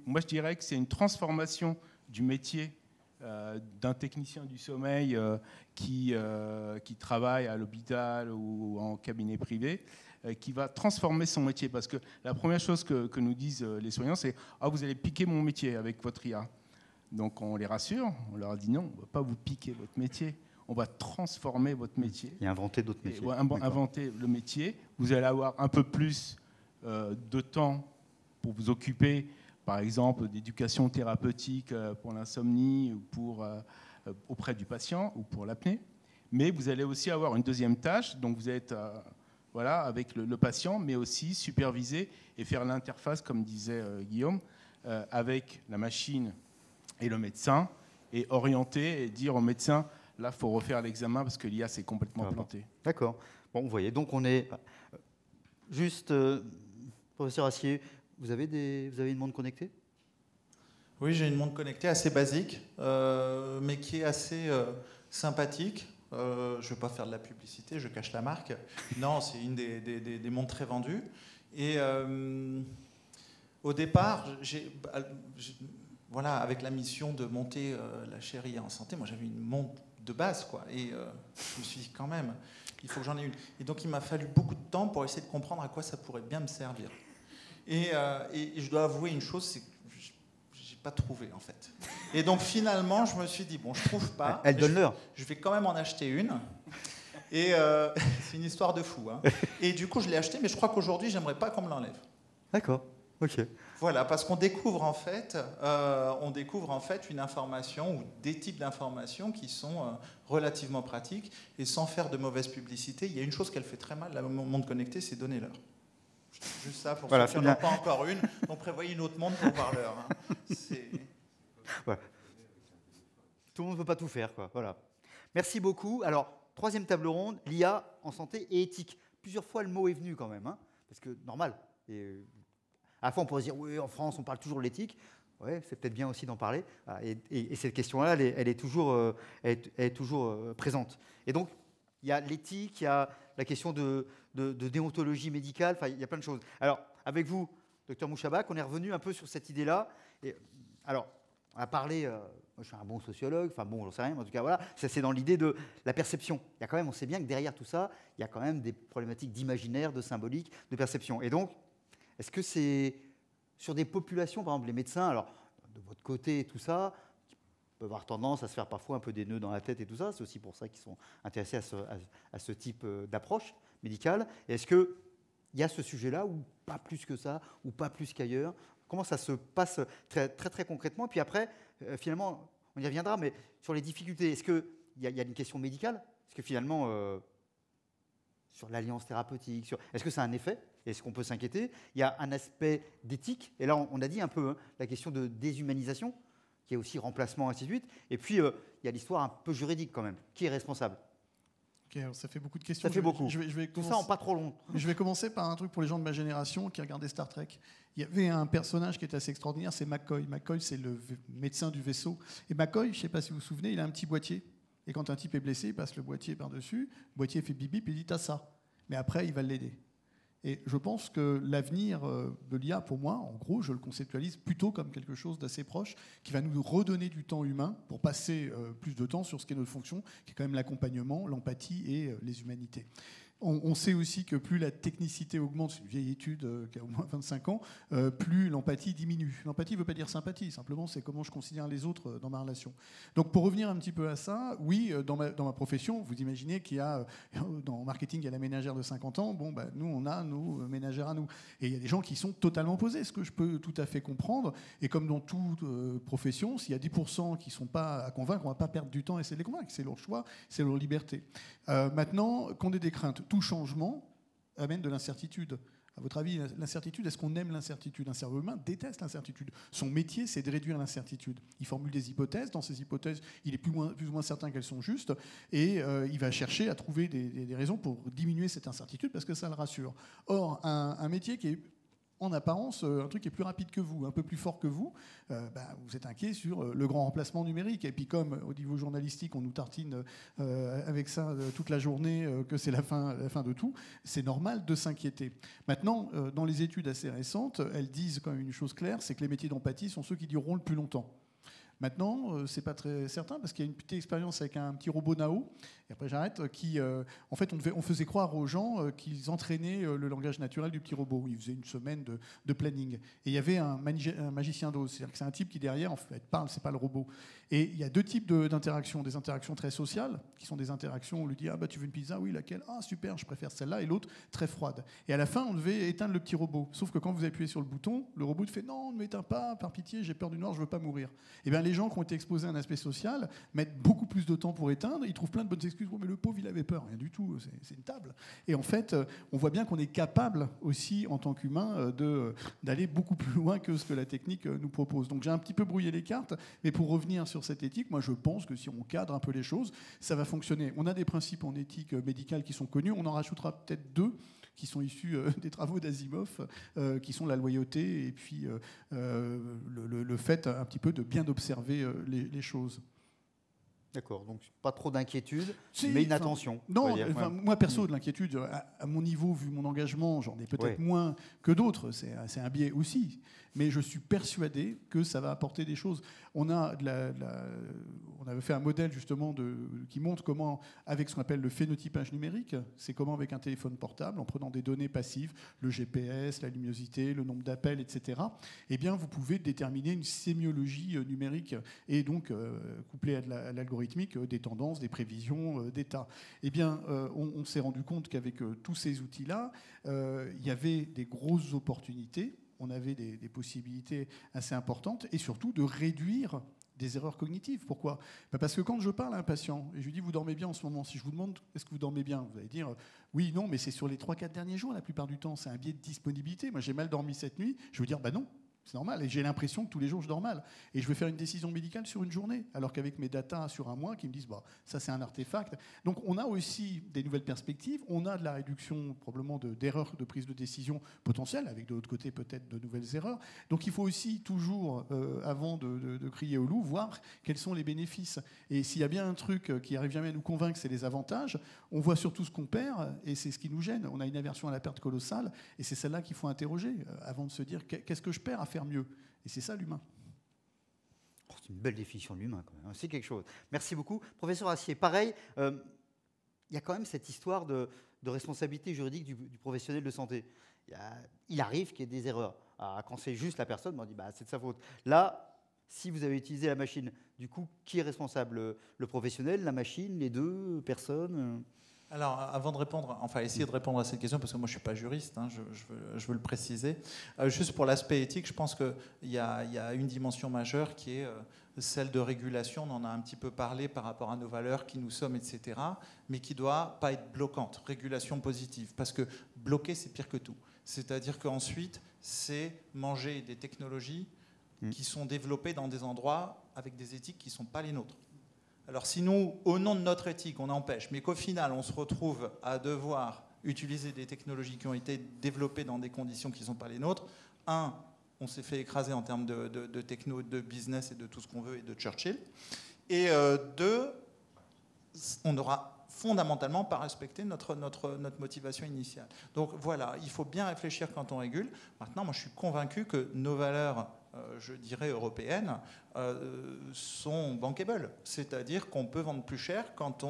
moi, je dirais que c'est une transformation du métier d'un technicien du sommeil qui travaille à l'hôpital ou en cabinet privé, qui va transformer son métier. Parce que la première chose que nous disent les soignants, c'est « Ah, vous allez piquer mon métier avec votre IA ». Donc on les rassure, on leur dit « Non, on ne va pas vous piquer votre métier, on va transformer votre métier. » Et inventer d'autres métiers. Inventer le métier. Vous allez avoir un peu plus de temps pour vous occuper, par exemple, d'éducation thérapeutique pour l'insomnie ou auprès du patient ou pour l'apnée. Mais vous allez aussi avoir une deuxième tâche, donc vous êtes avec le patient, mais aussi superviser et faire l'interface, comme disait Guillaume, avec la machine et le médecin, et orienter et dire au médecin, là, il faut refaire l'examen parce que l'IA s'est complètement plantée. D'accord. Bon, vous voyez, donc on est... Juste, professeur Assier, vous avez une montre connectée? Oui, j'ai une montre connectée assez basique, mais qui est assez sympathique. Je ne vais pas faire de la publicité, je cache la marque. Non, c'est une des montres très vendues. Et au départ, avec la mission de monter la chaire IA en santé, moi j'avais une montre de base, quoi. Et je me suis dit quand même, il faut que j'en ai une. Et donc il m'a fallu beaucoup de temps pour essayer de comprendre à quoi ça pourrait bien me servir. Et je dois avouer une chose, c'est que j'ai pas trouvé en fait. Et donc finalement, je me suis dit bon, je trouve pas. Elle donne l'heure. Je vais quand même en acheter une. Et c'est une histoire de fou. Hein. Et du coup, je l'ai acheté, mais je crois qu'aujourd'hui, j'aimerais pas qu'on me l'enlève. D'accord. Ok. Voilà, parce qu'on découvre en fait, une information ou des types d'informations qui sont relativement pratiques et sans faire de mauvaise publicité. Il y a une chose qu'elle fait très mal, le monde connecté, c'est donner l'heure. Juste ça pour ceux qui n'en ont pas encore une. Donc prévoyez une autre montre pour voir l'heure. Hein. Voilà. Tout le monde ne peut pas tout faire, quoi. Voilà. Merci beaucoup. Alors, troisième table ronde, l'IA en santé et éthique. Plusieurs fois, le mot est venu quand même, hein, parce que normal. Et, à la fois, on pourrait se dire, oui, en France, on parle toujours de l'éthique. Oui, c'est peut-être bien aussi d'en parler. Et cette question-là, elle est toujours présente. Et donc, il y a l'éthique, il y a la question de déontologie médicale, enfin, il y a plein de choses. Alors, avec vous, Dr Mouchabak, on est revenu un peu sur cette idée-là. Alors, on a parlé, moi je suis un bon sociologue, enfin bon, j'en sais rien, mais en tout cas, voilà, ça c'est dans l'idée de la perception. Il y a quand même, on sait bien que derrière tout ça, il y a quand même des problématiques d'imaginaire, de symbolique, de perception. Et donc, est-ce que c'est sur des populations, par exemple les médecins, alors de votre côté, tout ça, peuvent avoir tendance à se faire parfois un peu des nœuds dans la tête et tout ça. C'est aussi pour ça qu'ils sont intéressés à ce type d'approche médicale. Et est-ce qu'il y a ce sujet-là, ou pas plus que ça, ou pas plus qu'ailleurs? Comment ça se passe très, très, très concrètement? Et puis après, finalement, on y reviendra, mais sur les difficultés, est-ce qu'il y a une question médicale? Est-ce que finalement, sur l'alliance thérapeutique, est-ce que ça a un effet? Est-ce qu'on peut s'inquiéter? Il y a un aspect d'éthique, et là, on a dit un peu la question de déshumanisation, qui est aussi remplacement, ainsi de suite. Et puis, il y a l'histoire un peu juridique quand même. Qui est responsable? Ok, alors ça fait beaucoup de questions. Ça fait beaucoup. Je vais tout ça en pas trop long. Je vais commencer par un truc pour les gens de ma génération qui regardaient Star Trek. Il y avait un personnage qui était assez extraordinaire, c'est McCoy. McCoy, c'est le médecin du vaisseau. Et McCoy, je ne sais pas si vous vous souvenez, il a un petit boîtier. Et quand un type est blessé, il passe le boîtier par-dessus. Le boîtier fait bip bip, il dit « t'as ça ». Mais après, il va l'aider. Et je pense que l'avenir de l'IA, pour moi, en gros, je le conceptualise plutôt comme quelque chose d'assez proche, qui va nous redonner du temps humain pour passer plus de temps sur ce qui est notre fonction, qui est quand même l'accompagnement, l'empathie et les humanités. On sait aussi que plus la technicité augmente, c'est une vieille étude qui a au moins 25 ans, plus l'empathie diminue. L'empathie ne veut pas dire sympathie, simplement c'est comment je considère les autres dans ma relation. Donc pour revenir un petit peu à ça, oui, dans ma profession, vous imaginez qu'il y a, dans marketing, il y a la ménagère de 50 ans, bon, bah, nous on a nos ménagères à nous. Et il y a des gens qui sont totalement opposés, ce que je peux tout à fait comprendre. Et comme dans toute profession, s'il y a 10% qui ne sont pas à convaincre, on ne va pas perdre du temps à essayer de les convaincre, c'est leur choix, c'est leur liberté. Maintenant, qu'on ait des craintes, tout changement amène de l'incertitude. À votre avis, l'incertitude, est-ce qu'on aime l'incertitude? Un cerveau humain déteste l'incertitude. Son métier, c'est de réduire l'incertitude. Il formule des hypothèses. Dans ces hypothèses, il est plus ou moins certain qu'elles sont justes. Et il va chercher à trouver des raisons pour diminuer cette incertitude parce que ça le rassure. Or, un métier qui est en apparence, un truc qui est plus rapide que vous, un peu plus fort que vous, vous êtes inquiet sur le grand remplacement numérique. Et puis comme au niveau journalistique, on nous tartine avec ça toute la journée, que c'est la fin de tout, c'est normal de s'inquiéter. Maintenant, dans les études assez récentes, elles disent quand même une chose claire, c'est que les métiers d'empathie sont ceux qui dureront le plus longtemps. Maintenant, c'est pas très certain parce qu'il y a une petite expérience avec un petit robot Nao, et après j'arrête, qui, en fait, on faisait croire aux gens qu'ils entraînaient le langage naturel du petit robot. Ils faisaient une semaine de planning. Et il y avait un magicien d'ose, c'est-à-dire que c'est un type qui derrière, en fait, parle, c'est pas le robot. Et il y a deux types d'interactions. Des interactions très sociales, qui sont des interactions où on lui dit « Ah bah tu veux une pizza? Oui, laquelle? Ah super, je préfère celle-là. » Et l'autre, très froide. Et à la fin, on devait éteindre le petit robot. Sauf que quand vous appuyez sur le bouton, le robot te fait « Non, ne m'éteins pas, par pitié, j'ai peur du noir, je veux pas mourir. » Et bien les gens qui ont été exposés à un aspect social mettent beaucoup plus de temps pour éteindre. Ils trouvent plein de bonnes excuses. Oh, mais le pauvre, il avait peur. Rien du tout, c'est une table. Et en fait, on voit bien qu'on est capable aussi, en tant qu'humain, d'aller beaucoup plus loin que ce que la technique nous propose. Donc j'ai un petit peu brouillé les cartes, mais pour revenir sur cette éthique, moi je pense que si on cadre un peu les choses, ça va fonctionner. On a des principes en éthique médicale qui sont connus. On en rajoutera peut-être deux qui sont issus des travaux d'Asimov, qui sont la loyauté et puis le fait un petit peu de bien observer les choses. D'accord, donc pas trop d'inquiétude, Si, mais une attention. Non, ouais. moi perso, de l'inquiétude, à mon niveau, vu mon engagement, j'en ai peut-être moins que d'autres, c'est un biais aussi, mais je suis persuadé que ça va apporter des choses. On avait fait un modèle justement qui montre comment, avec ce qu'on appelle le phénotypage numérique, c'est comment avec un téléphone portable, en prenant des données passives, le GPS, la luminosité, le nombre d'appels, etc., eh bien, vous pouvez déterminer une sémiologie numérique et donc couplée à l'algorithmique des tendances, des prévisions, d'état. Eh bien, on s'est rendu compte qu'avec tous ces outils-là, il y avait des grosses opportunités, on avait des possibilités assez importantes, et surtout de réduire des erreurs cognitives. Pourquoi ? Parce que quand je parle à un patient, et je lui dis « vous dormez bien en ce moment », si je vous demande « est-ce que vous dormez bien ?» Vous allez dire « oui, non, mais c'est sur les 3-4 derniers jours la plupart du temps, c'est un biais de disponibilité. Moi, j'ai mal dormi cette nuit. » Je vais vous dire « bah non, c'est normal, et j'ai l'impression que tous les jours je dors mal. Et je vais faire une décision médicale sur une journée, alors qu'avec mes datas sur un mois, qui me disent bah, ça c'est un artefact. Donc on a aussi des nouvelles perspectives, on a de la réduction probablement d'erreurs de prise de décision potentielles, avec de l'autre côté peut-être de nouvelles erreurs. Donc il faut aussi toujours, avant de crier au loup, voir quels sont les bénéfices. Et s'il y a bien un truc qui arrive jamais à nous convaincre, c'est les avantages. On voit surtout ce qu'on perd, et c'est ce qui nous gêne. On a une aversion à la perte colossale, et c'est celle-là qu'il faut interroger, avant de se dire qu'est-ce que je perds à faire mieux. Et c'est ça l'humain. Oh, c'est une belle définition de l'humain, quand même. C'est quelque chose. Merci beaucoup. Professeur Assier, pareil, il y a quand même cette histoire de responsabilité juridique du professionnel de santé. Il arrive qu'il y ait des erreurs. Alors, quand c'est juste la personne, on dit bah, c'est de sa faute. Là, si vous avez utilisé la machine, du coup, qui est responsable ? Le professionnel, la machine, les deux personnes ? Alors, avant de répondre, enfin, essayer de répondre à cette question, parce que moi, je ne suis pas juriste, hein, je veux le préciser. Juste pour l'aspect éthique, je pense qu'il y a une dimension majeure qui est celle de régulation. On en a un petit peu parlé par rapport à nos valeurs, qui nous sommes, etc., mais qui ne doit pas être bloquante. Régulation positive, parce que bloquer, c'est pire que tout. C'est-à-dire qu'ensuite, c'est manger des technologies qui sont développées dans des endroits avec des éthiques qui ne sont pas les nôtres. Alors si nous, au nom de notre éthique, on empêche, mais qu'au final, on se retrouve à devoir utiliser des technologies qui ont été développées dans des conditions qui ne sont pas les nôtres, on s'est fait écraser en termes de techno, de business et de tout ce qu'on veut, et de Churchill. Et deux, on n'aura fondamentalement pas respecté notre motivation initiale. Donc voilà, il faut bien réfléchir quand on régule. Maintenant, moi je suis convaincu que nos valeurs, je dirais européennes, sont bankable. C'est-à-dire qu'on peut vendre plus cher quand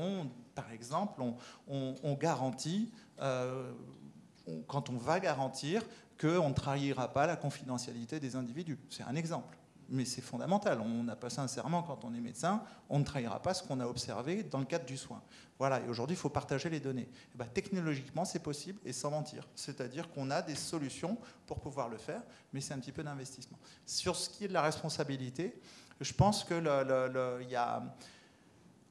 par exemple, on garantit, quand on va garantir qu'on ne trahira pas la confidentialité des individus. C'est un exemple. Mais c'est fondamental. On a passé un serment quand on est médecin, on ne trahira pas ce qu'on a observé dans le cadre du soin. Voilà, et aujourd'hui, il faut partager les données. Et bien, technologiquement, c'est possible, et sans mentir. C'est-à-dire qu'on a des solutions pour pouvoir le faire, mais c'est un petit peu d'investissement. Sur ce qui est de la responsabilité, je pense que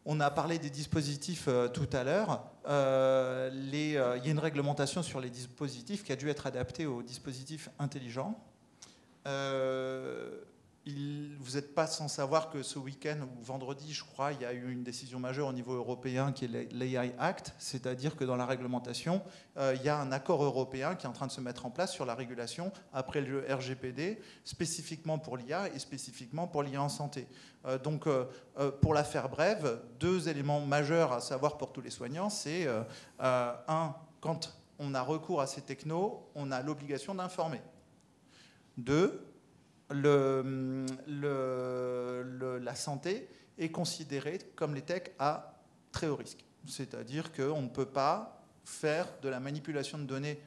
on a parlé des dispositifs tout à l'heure. Il y a une réglementation sur les dispositifs qui a dû être adaptée aux dispositifs intelligents. Vous n'êtes pas sans savoir que ce week-end ou vendredi, je crois, il y a eu une décision majeure au niveau européen qui est l'AI Act, c'est-à-dire que dans la réglementation, il y a un accord européen qui est en train de se mettre en place sur la régulation après le RGPD, spécifiquement pour l'IA et spécifiquement pour l'IA en santé. Donc, pour la faire brève, deux éléments majeurs à savoir pour tous les soignants, c'est quand on a recours à ces technos, on a l'obligation d'informer. Deux, la santé est considérée comme les techs à très haut risque. C'est-à-dire qu'on ne peut pas faire de la manipulation de données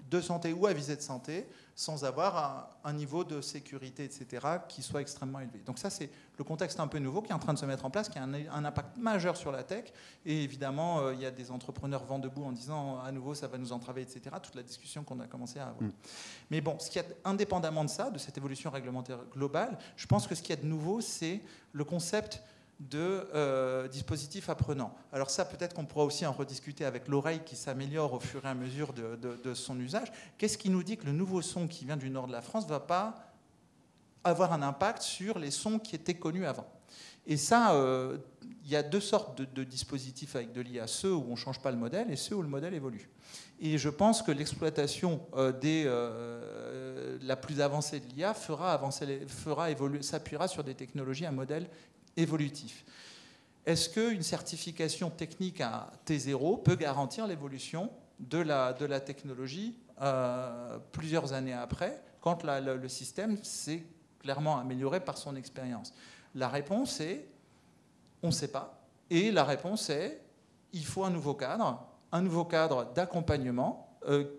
de santé ou à visée de santé sans avoir un niveau de sécurité, etc., qui soit extrêmement élevé. Donc ça, c'est le contexte un peu nouveau qui est en train de se mettre en place, qui a un impact majeur sur la tech. Et évidemment, il y a des entrepreneurs vent debout en disant à nouveau, ça va nous entraver, etc., toute la discussion qu'on a commencé à avoir. Mais bon, ce qui est indépendamment de ça, de cette évolution réglementaire globale, je pense que ce qu'il y a de nouveau, c'est le concept de dispositifs apprenants. Alors ça, peut-être qu'on pourra aussi en rediscuter avec l'oreille qui s'améliore au fur et à mesure de son usage. Qu'est-ce qui nous dit que le nouveau son qui vient du nord de la France ne va pas avoir un impact sur les sons qui étaient connus avant ? Et ça, il y a deux sortes de dispositifs avec de l'IA, ceux où on ne change pas le modèle et ceux où le modèle évolue. Et je pense que l'exploitation la plus avancée de l'IA s'appuiera sur des technologies à modèle évolutif. est-ce qu'une certification technique à T0 peut garantir l'évolution de la technologie plusieurs années après, quand le système s'est clairement amélioré par son expérience? La réponse est on ne sait pas. Et la réponse est il faut un nouveau cadre d'accompagnement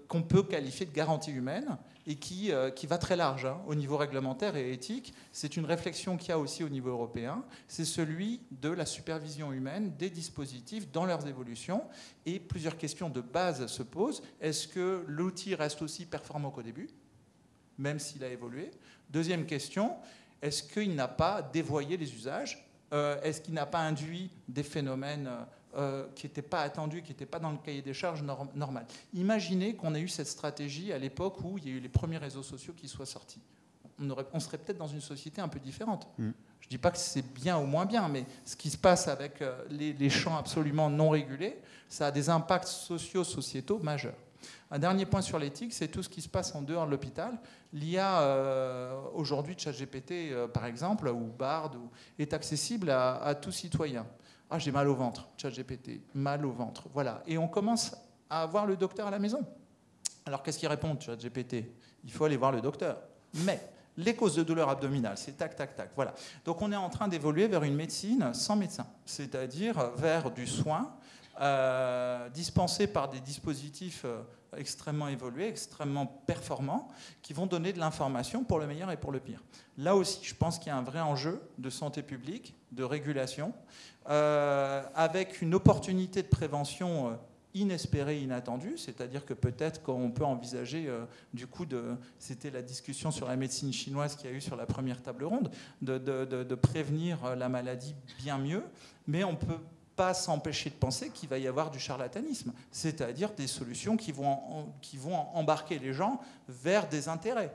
qu'on peut qualifier de garantie humaine et qui va très large au niveau réglementaire et éthique. C'est une réflexion qu'il y a aussi au niveau européen. C'est celui de la supervision humaine des dispositifs dans leurs évolutions. Et plusieurs questions de base se posent. Est-ce que l'outil reste aussi performant qu'au début, même s'il a évolué? Deuxième question, est-ce qu'il n'a pas dévoyé les usages? Est-ce qu'il n'a pas induit des phénomènes qui n'étaient pas attendus, qui n'étaient pas dans le cahier des charges normal? Imaginez qu'on ait eu cette stratégie à l'époque où il y a eu les premiers réseaux sociaux qui soient sortis. On serait peut-être dans une société un peu différente. Je ne dis pas que c'est bien ou moins bien, mais ce qui se passe avec les champs absolument non régulés, ça a des impacts sociétaux majeurs. Un dernier point sur l'éthique, c'est tout ce qui se passe en dehors de l'hôpital. L'IA, aujourd'hui, ChatGPT, par exemple, ou Bard, est accessible à tout citoyen. Ah, j'ai mal au ventre, ChatGPT, mal au ventre. Voilà. Et on commence à voir le docteur à la maison. Alors, qu'est-ce qu'il répond, ChatGPT? Il faut aller voir le docteur. Mais les causes de douleur abdominale, c'est tac, tac, tac. Voilà. Donc, on est en train d'évoluer vers une médecine sans médecin, c'est-à-dire vers du soin dispensé par des dispositifs extrêmement évolués, extrêmement performants, qui vont donner de l'information pour le meilleur et pour le pire. Là aussi, je pense qu'il y a un vrai enjeu de santé publique, de régulation, avec une opportunité de prévention inespérée, inattendue, c'est-à-dire que peut-être qu'on peut envisager, du coup, c'était la discussion sur la médecine chinoise qu'il y a eu sur la première table ronde, de prévenir la maladie bien mieux, mais on peut pas s'empêcher de penser qu'il va y avoir du charlatanisme, c'est-à-dire des solutions qui vont embarquer les gens vers des intérêts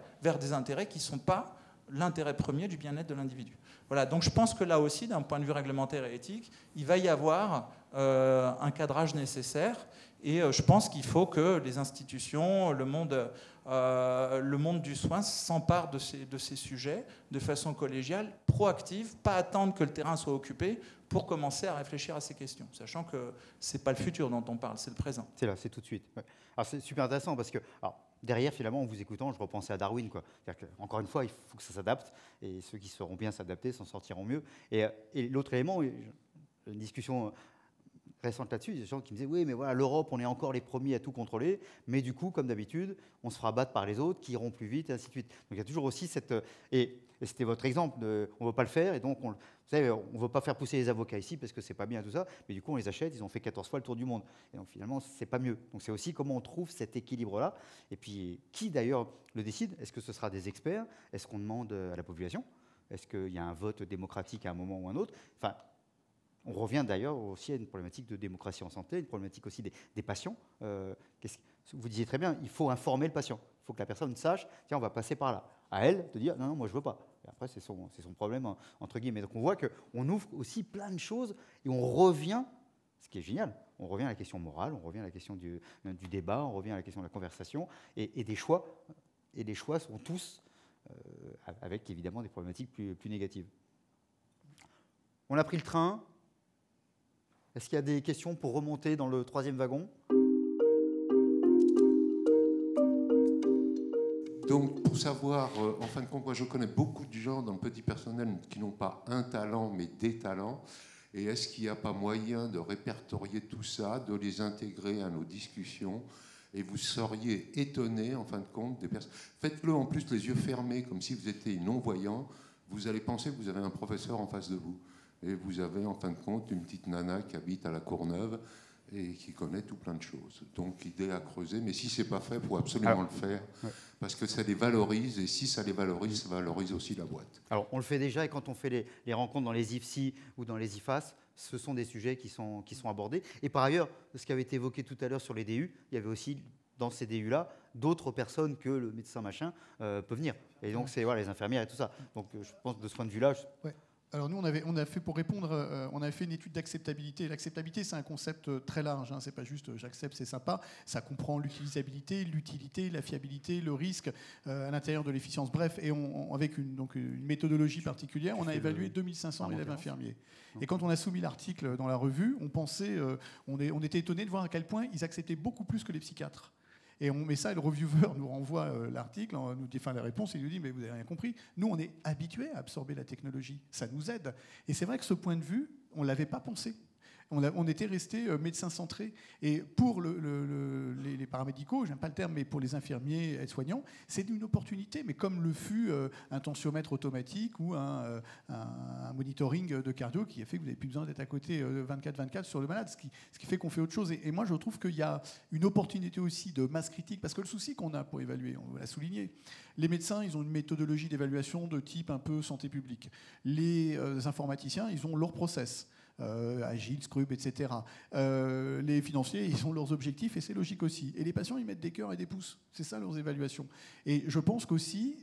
qui ne sont pas l'intérêt premier du bien-être de l'individu. Voilà, donc je pense que là aussi, d'un point de vue réglementaire et éthique, il va y avoir un cadrage nécessaire, et je pense qu'il faut que les institutions, le monde du soin s'empare de ces sujets de façon collégiale, proactive, pas attendre que le terrain soit occupé pour commencer à réfléchir à ces questions, sachant que ce n'est pas le futur dont on parle, c'est le présent. C'est là, c'est tout de suite. Ouais. Alors c'est super intéressant parce que derrière, finalement, en vous écoutant, je repensais à Darwin. Encore une fois, il faut que ça s'adapte, et ceux qui sauront bien s'adapter s'en sortiront mieux. Et l'autre élément, une discussion récente là-dessus, il y a des gens qui me disaient oui, mais voilà, l'Europe, on est encore les premiers à tout contrôler, mais du coup, comme d'habitude, on se fera battre par les autres qui iront plus vite, et ainsi de suite. Donc il y a toujours aussi cette... Et c'était votre exemple, on ne veut pas le faire, et donc vous savez, on ne veut pas faire pousser les avocats ici parce que c'est pas bien tout ça, mais du coup on les achète, ils ont fait 14 fois le tour du monde. Et donc finalement, c'est pas mieux. Donc c'est aussi comment on trouve cet équilibre-là, et puis qui d'ailleurs le décide? Est-ce que ce sera des experts? Est-ce qu'on demande à la population? Est-ce qu'il y a un vote démocratique à un moment ou un autre? Enfin, on revient d'ailleurs aussi à une problématique de démocratie en santé, une problématique aussi des patients. Vous disiez très bien, il faut informer le patient. Il faut que la personne sache, tiens, on va passer par là. À elle de dire, non, moi je veux pas. Et après, c'est son problème, entre guillemets. Donc on voit qu'on ouvre aussi plein de choses et on revient, ce qui est génial, on revient à la question morale, on revient à la question du débat, on revient à la question de la conversation et des choix. Et les choix sont tous avec évidemment des problématiques plus négatives. On a pris le train. Est-ce qu'il y a des questions pour remonter dans le troisième wagon? Donc, pour savoir, en fin de compte, moi je connais beaucoup de gens dans le petit personnel qui n'ont pas un talent, mais des talents. Et est-ce qu'il n'y a pas moyen de répertorier tout ça, de les intégrer à nos discussions? Et vous seriez étonné, en fin de compte, des personnes. Faites-le en plus les yeux fermés, comme si vous étiez non-voyant. Vous allez penser que vous avez un professeur en face de vous. Et vous avez, en fin de compte, une petite nana qui habite à la Courneuve et qui connaît tout plein de choses. Donc, idée à creuser. Mais si ce n'est pas fait, il faut absolument le faire. Ouais. Parce que ça les valorise. Et si ça les valorise, ça valorise aussi la boîte. Alors, on le fait déjà. Et quand on fait les rencontres dans les IFSI ou dans les IFAS, ce sont des sujets qui sont abordés. Et par ailleurs, ce qui avait été évoqué tout à l'heure sur les DU, il y avait aussi, dans ces DU-là, d'autres personnes que le médecin machin peuvent venir. Et donc, c'est les infirmières et tout ça. Donc, je pense que de ce point de vue-là... Ouais. Alors nous, on a fait pour répondre, on a fait une étude d'acceptabilité. L'acceptabilité, c'est un concept très large. Hein. C'est pas juste j'accepte, c'est sympa. Ça comprend l'utilisabilité, l'utilité, la fiabilité, le risque à l'intérieur de l'efficience. Bref, et avec une méthodologie particulière, on a évalué 2500 élèves infirmiers. Et quand on a soumis l'article dans la revue, on était étonné de voir à quel point ils acceptaient beaucoup plus que les psychiatres. Et on met ça, et le reviewer nous renvoie l'article, nous dit la réponse, et il nous dit mais vous n'avez rien compris. Nous, on est habitués à absorber la technologie, ça nous aide. Et c'est vrai que ce point de vue, on ne l'avait pas pensé. On était resté médecin centré. Et pour les paramédicaux, j'aime pas le terme, mais pour les infirmiers, aides-soignants, c'est une opportunité. Mais comme le fut un tensiomètre automatique ou un monitoring de cardio qui a fait que vous n'avez plus besoin d'être à côté 24/24 sur le malade, ce qui fait qu'on fait autre chose. Et moi, je trouve qu'il y a une opportunité aussi de masse critique, parce que le souci qu'on a pour évaluer, on l'a souligné, les médecins, ils ont une méthodologie d'évaluation de type un peu santé publique. Les informaticiens, ils ont leur process. Agile, Scrub, etc. Les financiers, ils ont leurs objectifs et c'est logique aussi. Et les patients, ils mettent des cœurs et des pouces. C'est ça leurs évaluations. Et je pense qu'aussi,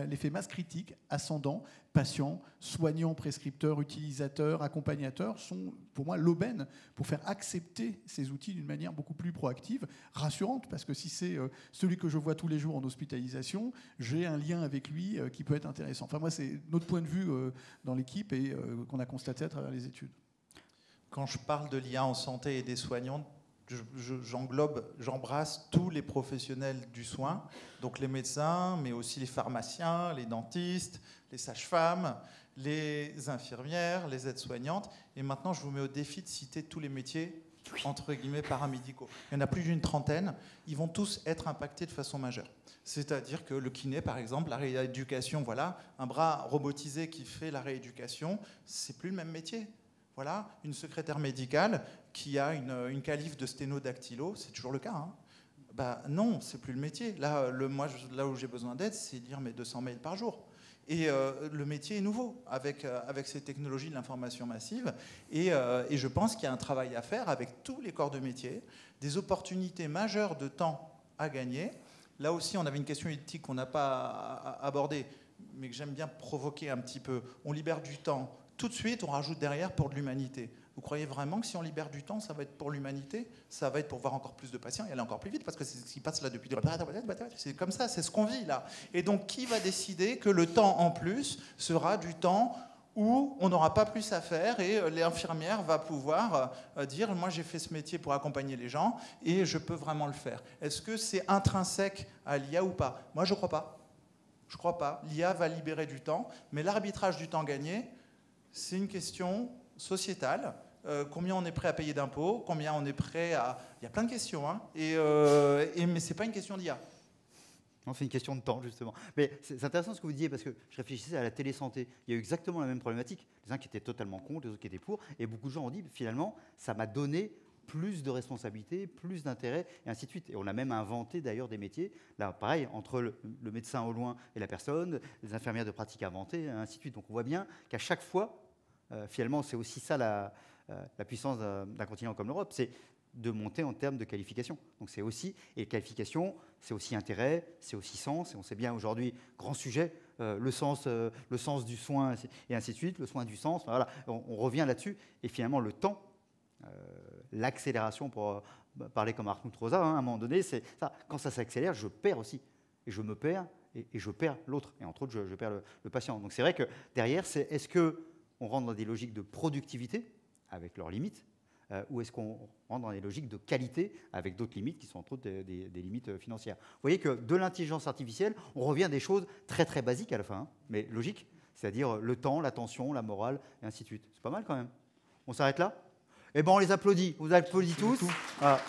l'effet masse critique, ascendant, patients, soignants, prescripteurs, utilisateurs, accompagnateurs, sont pour moi l'aubaine pour faire accepter ces outils d'une manière beaucoup plus proactive, rassurante, parce que si c'est celui que je vois tous les jours en hospitalisation, j'ai un lien avec lui qui peut être intéressant. Enfin, moi, c'est notre point de vue dans l'équipe et qu'on a constaté à travers les études. Quand je parle de l'IA en santé et des soignants, j'embrasse tous les professionnels du soin, donc les médecins, mais aussi les pharmaciens, les dentistes, les sages-femmes, les infirmières, les aides-soignantes. Et maintenant, je vous mets au défi de citer tous les métiers, entre guillemets, paramédicaux. Il y en a plus d'une trentaine. Ils vont tous être impactés de façon majeure. C'est-à-dire que le kiné, par exemple, la rééducation, voilà, un bras robotisé qui fait la rééducation, c'est plus le même métier. Voilà, une secrétaire médicale qui a une qualif de sténodactylo, c'est toujours le cas. Hein. Bah, non, c'est plus le métier. Là, là où j'ai besoin d'aide, c'est lire mes 200 mails par jour. Et le métier est nouveau avec ces technologies de l'information massive. Et je pense qu'il y a un travail à faire avec tous les corps de métier, des opportunités majeures de temps à gagner. Là aussi, on avait une question éthique qu'on n'a pas abordée, mais que j'aime bien provoquer un petit peu. On libère du temps. Tout de suite, on rajoute derrière pour de l'humanité. Vous croyez vraiment que si on libère du temps, ça va être pour l'humanité? Ça va être pour voir encore plus de patients et aller encore plus vite, parce que c'est ce qui passe là depuis... C'est comme ça, c'est ce qu'on vit là. Et donc, qui va décider que le temps en plus sera du temps où on n'aura pas plus à faire et l'infirmière va pouvoir dire « moi j'ai fait ce métier pour accompagner les gens et je peux vraiment le faire ». Est-ce que c'est intrinsèque à l'IA ou pas? Moi, je ne crois pas. Je ne crois pas. L'IA va libérer du temps, mais l'arbitrage du temps gagné, c'est une question sociétale. Combien on est prêt à payer d'impôts, combien on est prêt à... Il y a plein de questions, hein. Mais ce n'est pas une question d'IA. Non, c'est une question de temps, justement. Mais c'est intéressant ce que vous disiez, parce que je réfléchissais à la télésanté. Il y a eu exactement la même problématique. Les uns qui étaient totalement contre, les autres qui étaient pour. Et beaucoup de gens ont dit, finalement, ça m'a donné plus de responsabilités, plus d'intérêt, et ainsi de suite. Et on a même inventé d'ailleurs des métiers, là pareil, entre le médecin au loin et la personne, les infirmières de pratique inventées, et ainsi de suite. Donc on voit bien qu'à chaque fois, finalement, c'est aussi ça la puissance d'un continent comme l'Europe, c'est de monter en termes de qualification. Donc c'est aussi, et qualification, c'est aussi intérêt, c'est aussi sens, et on sait bien aujourd'hui, grand sujet, le sens du soin, et ainsi de suite, le soin du sens, voilà, on revient là-dessus, et finalement le temps, l'accélération, pour parler comme Hartmut Rosa, hein, à un moment donné, c'est ça. Quand ça s'accélère, je perds aussi. Et je me perds, et je perds l'autre. Et entre autres, je perds le patient. Donc c'est vrai que derrière, c'est est-ce qu'on rentre dans des logiques de productivité, avec leurs limites, ou est-ce qu'on rentre dans des logiques de qualité, avec d'autres limites, qui sont entre autres des limites financières. Vous voyez que de l'intelligence artificielle, on revient à des choses très très basiques à la fin, hein, mais logiques, c'est-à-dire le temps, l'attention, la morale, et ainsi de suite. C'est pas mal quand même. On s'arrête là ? Eh bien, on les applaudit. On vous applaudit tous. Voilà.